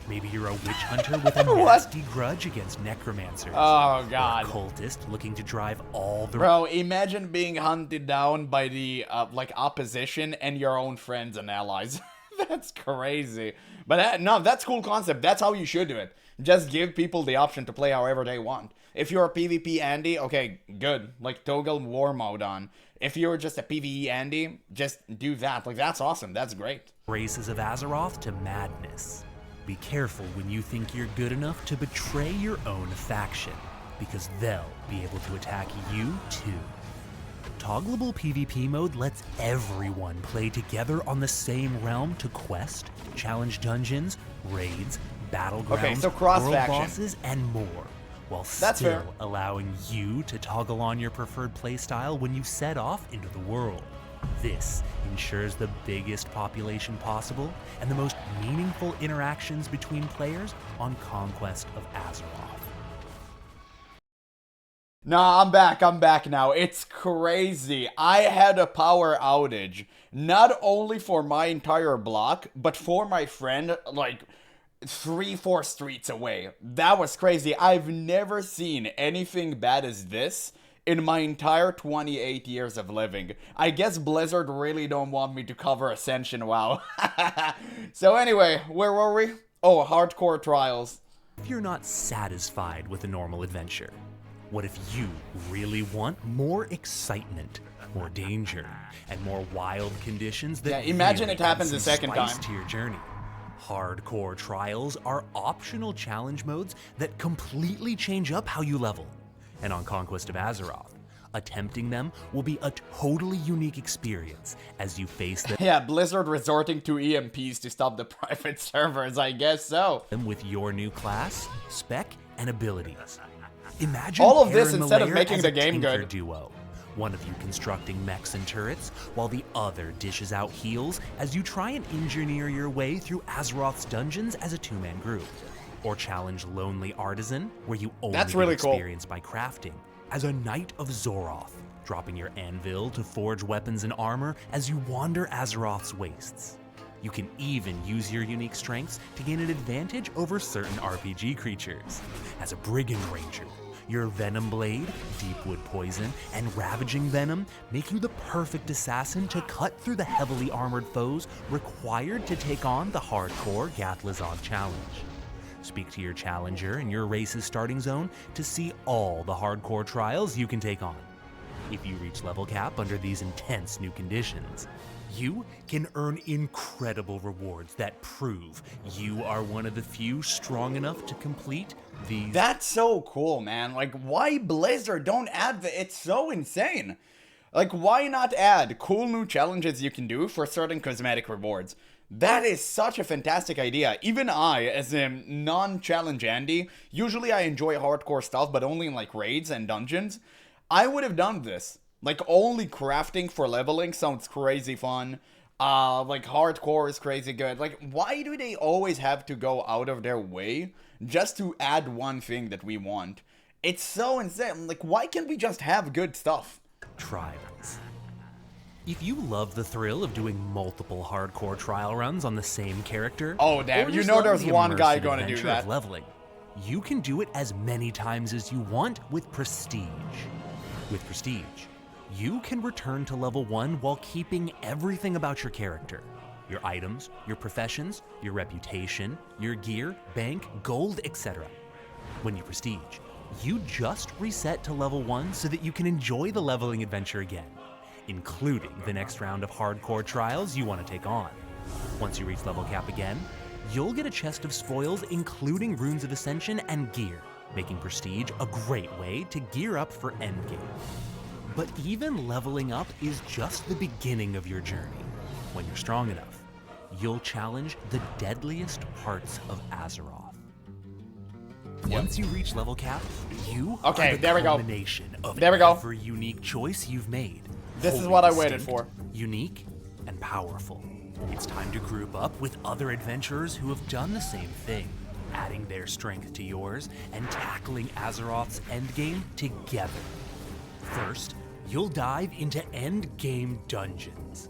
Speaker 2: Maybe you're a witch hunter with a
Speaker 1: What?
Speaker 2: nasty grudge against necromancers.
Speaker 1: Oh, God.
Speaker 2: Or a cultist looking to drive all the
Speaker 1: Bro, imagine being hunted down by the, opposition and your own friends and allies. That's crazy. But no, that's cool concept. That's how you should do it. Just give people the option to play however they want. If you're a PvP Andy, okay, good. Like, toggle war mode on. If you're just a PvE Andy, just do that. Like, that's awesome. That's great.
Speaker 2: races of Azeroth to madness. Be careful when you think you're good enough to betray your own faction, because they'll be able to attack you too. Toggleable PvP mode lets everyone play together on the same realm to quest, challenge dungeons, raids, battlegrounds,
Speaker 1: Okay, so
Speaker 2: world
Speaker 1: cross-faction.
Speaker 2: bosses, and more, while
Speaker 1: That's
Speaker 2: still
Speaker 1: fair.
Speaker 2: allowing you to toggle on your preferred playstyle when you set off into the world. This ensures the biggest population possible and the most meaningful interactions between players on Conquest of Azeroth.
Speaker 1: Nah, I'm back now. It's crazy. I had a power outage. Not only for my entire block, but for my friend, like, 3-4 streets away. That was crazy. I've never seen anything bad as this in my entire 28 years of living. I guess Blizzard really don't want me to cover Ascension WoW. So anyway, where were we? Oh, hardcore trials.
Speaker 2: If you're not satisfied with a normal adventure, what if you really want more excitement, more danger, and more wild conditions that
Speaker 1: Yeah, imagine
Speaker 2: really
Speaker 1: it happens
Speaker 2: add
Speaker 1: a
Speaker 2: some
Speaker 1: second
Speaker 2: spice
Speaker 1: time.
Speaker 2: to your journey? Hardcore trials are optional challenge modes that completely change up how you level. And on Conquest of Azeroth, attempting them will be a totally unique experience as you face
Speaker 1: Yeah, Blizzard resorting to EMPs to stop the private servers, I guess so.
Speaker 2: them with your new class, spec, and abilities. Imagine
Speaker 1: All of this
Speaker 2: Aaron
Speaker 1: instead of
Speaker 2: Malaire
Speaker 1: making
Speaker 2: as
Speaker 1: the
Speaker 2: a
Speaker 1: game
Speaker 2: tinker
Speaker 1: good.
Speaker 2: duo. One of you constructing mechs and turrets, while the other dishes out heals as you try and engineer your way through Azeroth's dungeons as a two-man group. Or challenge Lonely Artisan, where you only
Speaker 1: That's
Speaker 2: get
Speaker 1: really cool.
Speaker 2: experience by crafting, as a Knight of Zoroth, dropping your anvil to forge weapons and armor as you wander Azeroth's wastes. You can even use your unique strengths to gain an advantage over certain RPG creatures. As a Brigand Ranger, your Venom Blade, Deepwood Poison, and Ravaging Venom make you the perfect assassin to cut through the heavily armored foes required to take on the hardcore Gatlazon challenge. Speak to your challenger in your race's starting zone to see all the hardcore trials you can take on. If you reach level cap under these intense new conditions, You can earn incredible rewards that prove you are one of the few strong enough to complete these.
Speaker 1: That's so cool, man. Like, why Blizzard don't add it's so insane. Like, why not add cool new challenges you can do for certain cosmetic rewards? That is such a fantastic idea. Even I, as a non-challenge Andy, usually I enjoy hardcore stuff, but only in like raids and dungeons. I would have done this. Like, only crafting for leveling sounds crazy fun. Like, hardcore is crazy good. Like, why do they always have to go out of their way just to add one thing that we want? It's so insane. Like, why can't we just have good stuff?
Speaker 2: Trials. If you love the thrill of doing multiple hardcore trial runs on the same character,
Speaker 1: oh damn, you know there's one guy going to do that.
Speaker 2: Leveling, you can do it as many times as you want with Prestige. With Prestige, you can return to level 1 while keeping everything about your character. Your items, your professions, your reputation, your gear, bank, gold, etc. When you Prestige, you just reset to level 1 so that you can enjoy the leveling adventure again, including the next round of hardcore trials you want to take on. Once you reach level cap again, you'll get a chest of spoils including runes of Ascension and gear, making Prestige a great way to gear up for endgame. But even leveling up is just the beginning of your journey. When you're strong enough, you'll challenge the deadliest parts of Azeroth. Once you reach level cap, you are the combination of every unique choice you've made.
Speaker 1: This is what I waited for.
Speaker 2: Unique and powerful. It's time to group up with other adventurers who have done the same thing, adding their strength to yours and tackling Azeroth's endgame together. First, you'll dive into endgame dungeons.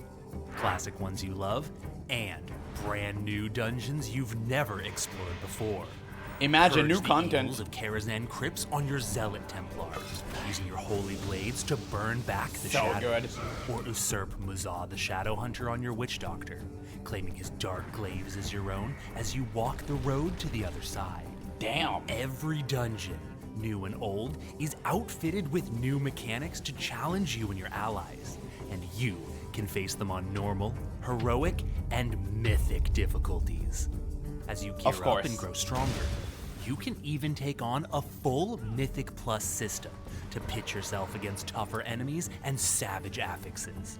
Speaker 2: Classic ones you love, and brand new dungeons you've never explored before.
Speaker 1: Imagine
Speaker 2: Purge
Speaker 1: new content.
Speaker 2: The of Karazhan crypts on your Zealot Templars, using your holy blades to burn back the shadows. Or usurp Muzah the Shadow Hunter on your Witch Doctor, claiming his dark glaives as your own as you walk the road to the other side.
Speaker 1: Damn.
Speaker 2: Every dungeon, new and old, is outfitted with new mechanics to challenge you and your allies, and you can face them on normal, heroic, and mythic difficulties. As you gear up and grow stronger, you can even take on a full Mythic Plus system to pit yourself against tougher enemies and savage affixes.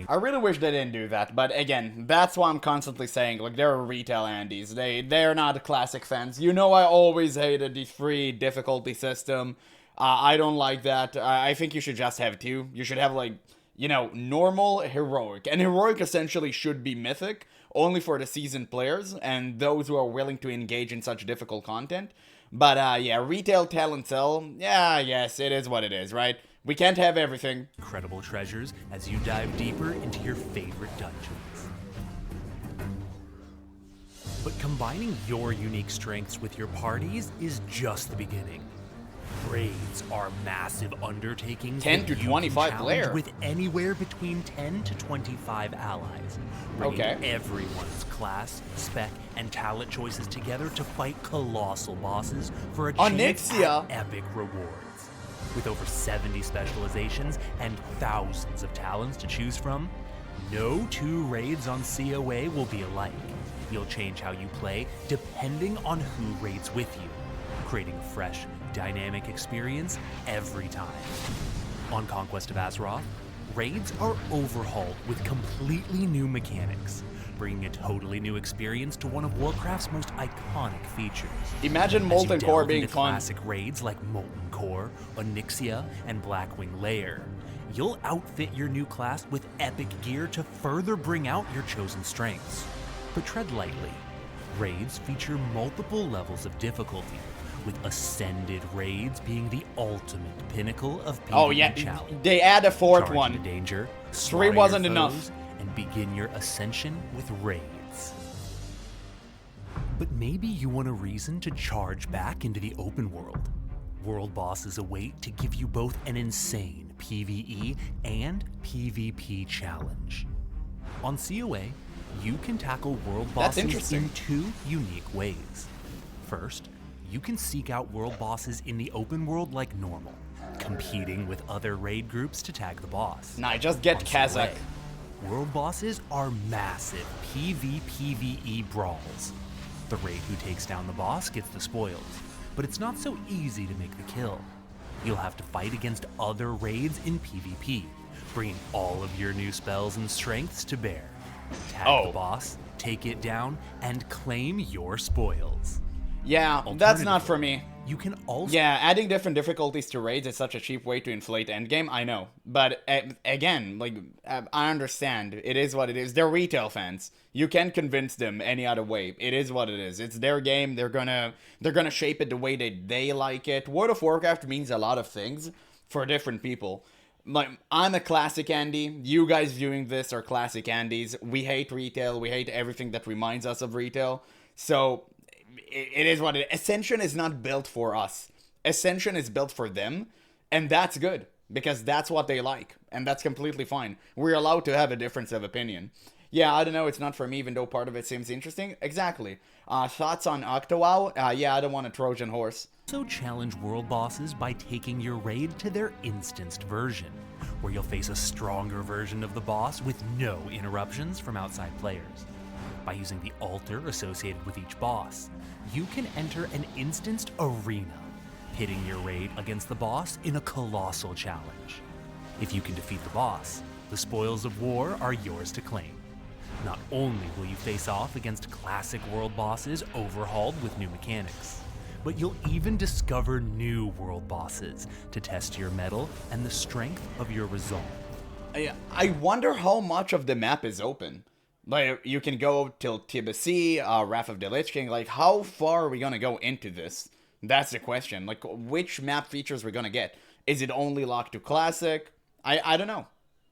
Speaker 1: I really wish they didn't do that, but again, that's why I'm constantly saying, like, they're retail Andes. They're not classic fans. You know I always hated the free difficulty system. I don't like that. I think you should just have two. You should have, like, you know, normal, heroic. And heroic essentially should be mythic, only for the seasoned players and those who are willing to engage in such difficult content. But yeah, retail talent sell, yeah, yes, it is what it is, right? We can't have everything.
Speaker 2: Incredible treasures as you dive deeper into your favorite dungeons. But combining your unique strengths with your parties is just the beginning. Raids are massive undertakings
Speaker 1: 10 to 25 player
Speaker 2: with anywhere between 10 to 25 allies, bringing everyone's class, spec, and talent choices together to fight colossal bosses for a chance at epic rewards. With over 70 specializations and thousands of talents to choose from, no two raids on COA will be alike. You'll change how you play depending on who raids with you, creating a fresh, dynamic experience every time. On Conquest of Azeroth, raids are overhauled with completely new mechanics, bringing a totally new experience to one of Warcraft's most iconic features.
Speaker 1: Imagine Molten Core being fun.
Speaker 2: Classic raids like Molten Core, Onyxia, and Blackwing Lair, you'll outfit your new class with epic gear to further bring out your chosen strengths. But tread lightly. Raids feature multiple levels of difficulty, with Ascended raids being the ultimate pinnacle of PvE challenge.
Speaker 1: They add a fourth
Speaker 2: Charge
Speaker 1: one.
Speaker 2: into danger,
Speaker 1: 3 wasn't enough.
Speaker 2: And begin your ascension with raids. But maybe you want a reason to charge back into the open world. World bosses await to give you both an insane PvE and PvP challenge. On COA, you can tackle world bosses in 2 unique ways. First, you can seek out world bosses in the open world like normal, competing with other raid groups to tag the boss.
Speaker 1: Nah, just get Kazakh.
Speaker 2: world bosses are massive PvPvE brawls. The raid who takes down the boss gets the spoils, but it's not so easy to make the kill. You'll have to fight against other raids in PvP, bringing all of your new spells and strengths to bear. Tag the boss, take it down, and claim your spoils.
Speaker 1: Yeah, that's not for me.
Speaker 2: You can also...
Speaker 1: Yeah, adding different difficulties to raids is such a cheap way to inflate endgame, I know. But again, like, I understand. It is what it is. They're retail fans. You can't convince them any other way. It is what it is. It's their game. They're gonna shape it the way that they like it. World of Warcraft means a lot of things for different people. Like, I'm a classic Andy. You guys viewing this are classic Andys. We hate retail. We hate everything that reminds us of retail. So... it is what it is. Ascension is not built for us. Ascension is built for them, and that's good, because that's what they like, and that's completely fine. We're allowed to have a difference of opinion. Yeah, I don't know, it's not for me, even though part of it seems interesting. Exactly. Thoughts on OctoWow? Yeah, I don't want a Trojan horse.
Speaker 2: Also challenge world bosses by taking your raid to their instanced version, where you'll face a stronger version of the boss with no interruptions from outside players. By using the altar associated with each boss, you can enter an instanced arena, pitting your raid against the boss in a colossal challenge. If you can defeat the boss, the spoils of war are yours to claim. Not only will you face off against classic world bosses overhauled with new mechanics, but you'll even discover new world bosses to test your mettle and the strength of your resolve.
Speaker 1: I wonder how much of the map is open. Like, you can go till TBC, Wrath of the Lich King. Like, how far are we gonna go into this? That's the question. Like, which map features we're gonna get? Is it only locked to Classic? I don't know.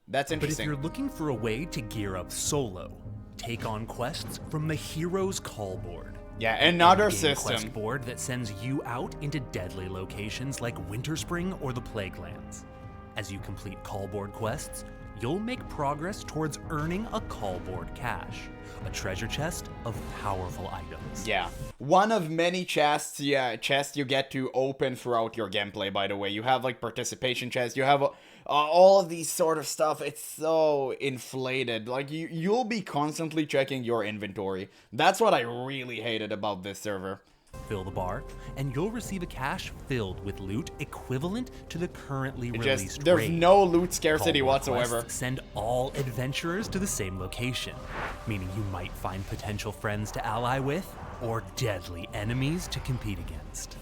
Speaker 1: That's interesting.
Speaker 2: But if you're looking for a way to gear up solo, take on quests from the Hero's Call Board.
Speaker 1: Yeah, another
Speaker 2: system.
Speaker 1: system.
Speaker 2: Quest board that sends you out into deadly locations like Winterspring or the Plague Lands. As you complete call board quests, you'll make progress towards earning a call board cache, a treasure chest of powerful items.
Speaker 1: Yeah. One of many chests you get to open throughout your gameplay, by the way. You have, like, participation chests, you have all of these sort of stuff. It's so inflated. Like, you'll be constantly checking your inventory. That's what I really hated about this server.
Speaker 2: Fill the bar, and you'll receive a cache filled with loot equivalent to the currently released
Speaker 1: there's
Speaker 2: raid.
Speaker 1: no loot scarcity
Speaker 2: Call
Speaker 1: whatsoever.
Speaker 2: quests send all adventurers to the same location, meaning you might find potential friends to ally with, or deadly enemies to compete against.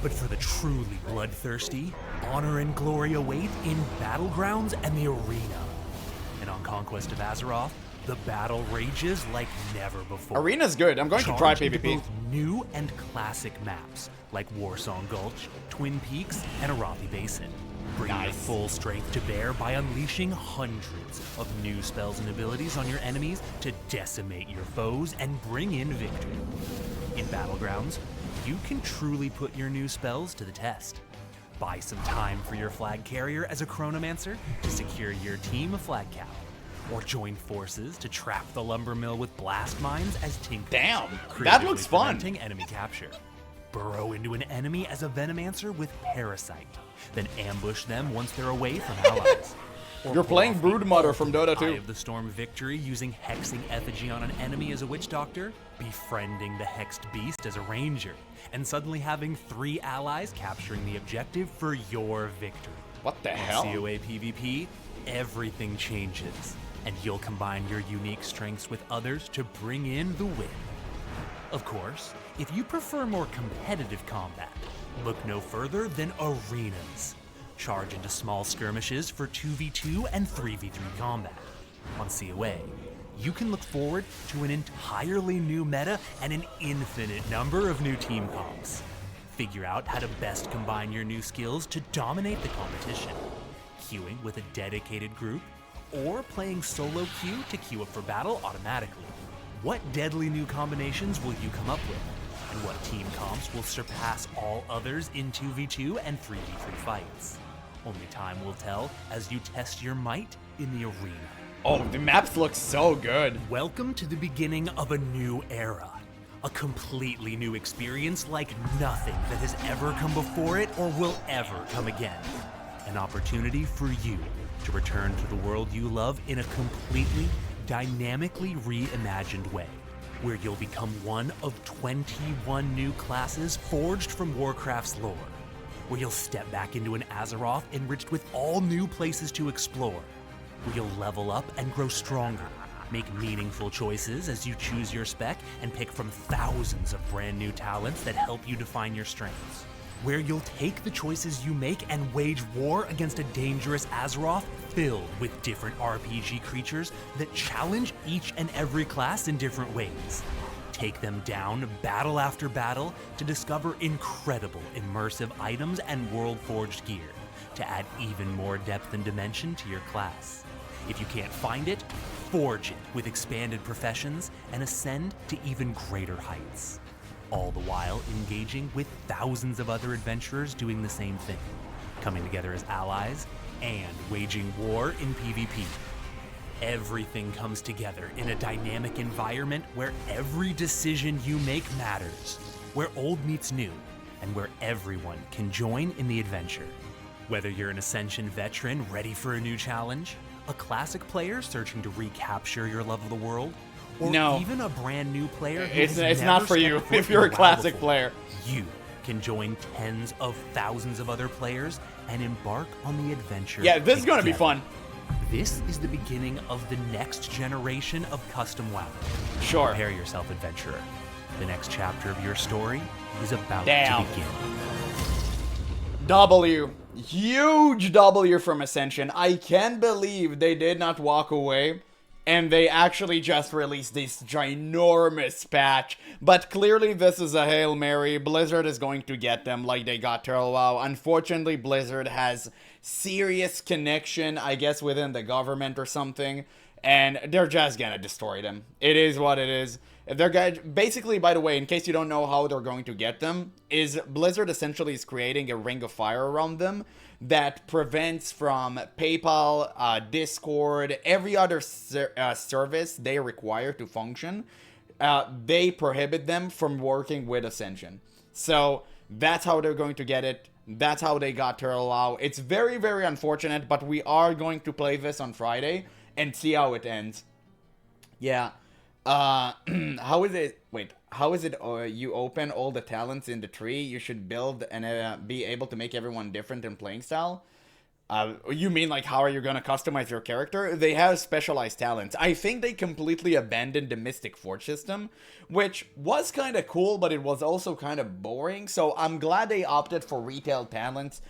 Speaker 2: But for the truly bloodthirsty, honor and glory await in Battlegrounds and the Arena. And on Conquest of Azeroth, the battle rages like never before.
Speaker 1: Arena's good. I'm going to try PvP.
Speaker 2: Both new and classic maps like Warsong Gulch, Twin Peaks, and Arathi Basin. Bring your full strength to bear by unleashing hundreds of new spells and abilities on your enemies to decimate your foes and bring in victory. In Battlegrounds, you can truly put your new spells to the test. Buy some time for your flag carrier as a chronomancer to secure your team a flag cap. Or join forces to trap the lumber mill with blast mines as Tinker.
Speaker 1: Damn, that looks fun.
Speaker 2: Preventing enemy capture. Burrow into an enemy as a Venomancer with Parasite, then ambush them once they're away from allies.
Speaker 1: You're playing Broodmother from Dota 2.
Speaker 2: Eye of the Storm victory using hexing effigy on an enemy as a witch doctor, befriending the hexed beast as a ranger, and suddenly having 3 allies capturing the objective for your victory.
Speaker 1: What the hell?
Speaker 2: COA PvP, everything changes, and you'll combine your unique strengths with others to bring in the win. Of course, if you prefer more competitive combat, look no further than arenas. Charge into small skirmishes for 2v2 and 3v3 combat. On COA, you can look forward to an entirely new meta and an infinite number of new team comps. Figure out how to best combine your new skills to dominate the competition. Queuing with a dedicated group, or playing solo queue to queue up for battle automatically. What deadly new combinations will you come up with? And what team comps will surpass all others in 2v2 and 3v3 fights? Only time will tell as you test your might in the arena.
Speaker 1: Oh, the maps look so good.
Speaker 2: Welcome to the beginning of a new era. A completely new experience like nothing that has ever come before it or will ever come again. an opportunity for you to return to the world you love in a completely, dynamically reimagined way, where you'll become one of 21 new classes forged from Warcraft's lore, where you'll step back into an Azeroth enriched with all new places to explore, where you'll level up and grow stronger, make meaningful choices as you choose your spec and pick from thousands of brand new talents that help you define your strengths, where you'll take the choices you make and wage war against a dangerous Azeroth filled with different RPG creatures that challenge each and every class in different ways. Take them down battle after battle to discover incredible immersive items and world-forged gear to add even more depth and dimension to your class. If you can't find it, forge it with expanded professions and ascend to even greater heights. All the while engaging with thousands of other adventurers doing the same thing, coming together as allies and waging war in PvP. Everything comes together in a dynamic environment where every decision you make matters, where old meets new, and where everyone can join in the adventure. Whether you're an Ascension veteran ready for a new challenge, a classic player searching to recapture your love of the world, or even a brand new player who
Speaker 1: it's not for you if you're a classic player.
Speaker 2: You can join tens of thousands of other players and embark on the adventure.
Speaker 1: Yeah, this is going to be fun.
Speaker 2: This is the beginning of the next generation of custom WoW.
Speaker 1: Sure.
Speaker 2: Prepare yourself, adventurer. The next chapter of your story is about
Speaker 1: Damn.
Speaker 2: to begin.
Speaker 1: W. Huge W from Ascension. I can't believe they did not walk away and they actually just released this ginormous patch. But clearly this is a Hail Mary. Blizzard is going to get them like they got Turtle WoW. Unfortunately, Blizzard has serious connection, I guess, within the government or something. And they're just gonna destroy them. It is what it is. If they're going basically, by the way, in case you don't know how they're going to get them, is Blizzard essentially is creating a ring of fire around them that prevents from PayPal, Discord, every other service they require to function. They prohibit them from working with Ascension. So that's how they're going to get it. That's how they got Turtle WoW. It's very, very unfortunate, but we are going to play this on Friday and see how it ends. Yeah. How is it? Wait, how is it? You open all the talents in the tree. You should build and be able to make everyone different in playing style. You mean like how are you gonna customize your character? They have specialized talents. I think they completely abandoned the Mystic Forge system, which was kind of cool, but it was also kind of boring. So I'm glad they opted for retail talents.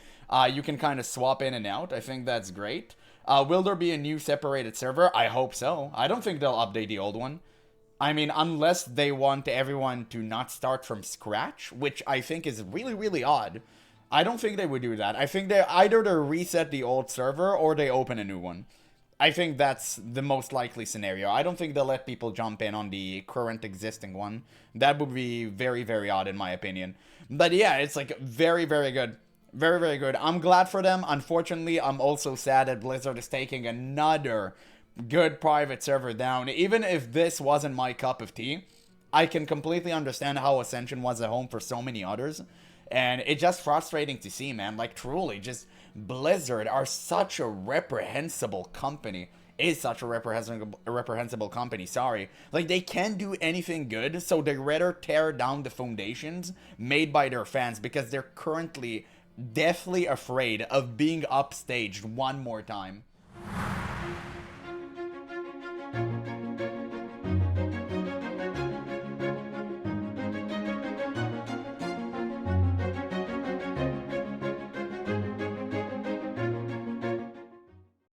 Speaker 1: You can kind of swap in and out. I think that's great. Will there be a new separated server? I hope so. I don't think they'll update the old one. I mean, unless they want everyone to not start from scratch, which I think is really, really odd. I don't think they would do that. I think they either reset the old server or they open a new one. I think that's the most likely scenario. I don't think they'll let people jump in on the current existing one. That would be very, very odd in my opinion. But yeah, it's like very, very good. Very, very good. I'm glad for them. Unfortunately, I'm also sad that Blizzard is taking another good private server down. Even if this wasn't my cup of tea, I can completely understand how Ascension was a home for so many others. And it's just frustrating to see, man. Like, truly, just Blizzard are such a reprehensible company. Is such a reprehensible company, sorry. Like, they can't do anything good, so they rather tear down the foundations made by their fans because they're currently deathly afraid of being upstaged one more time.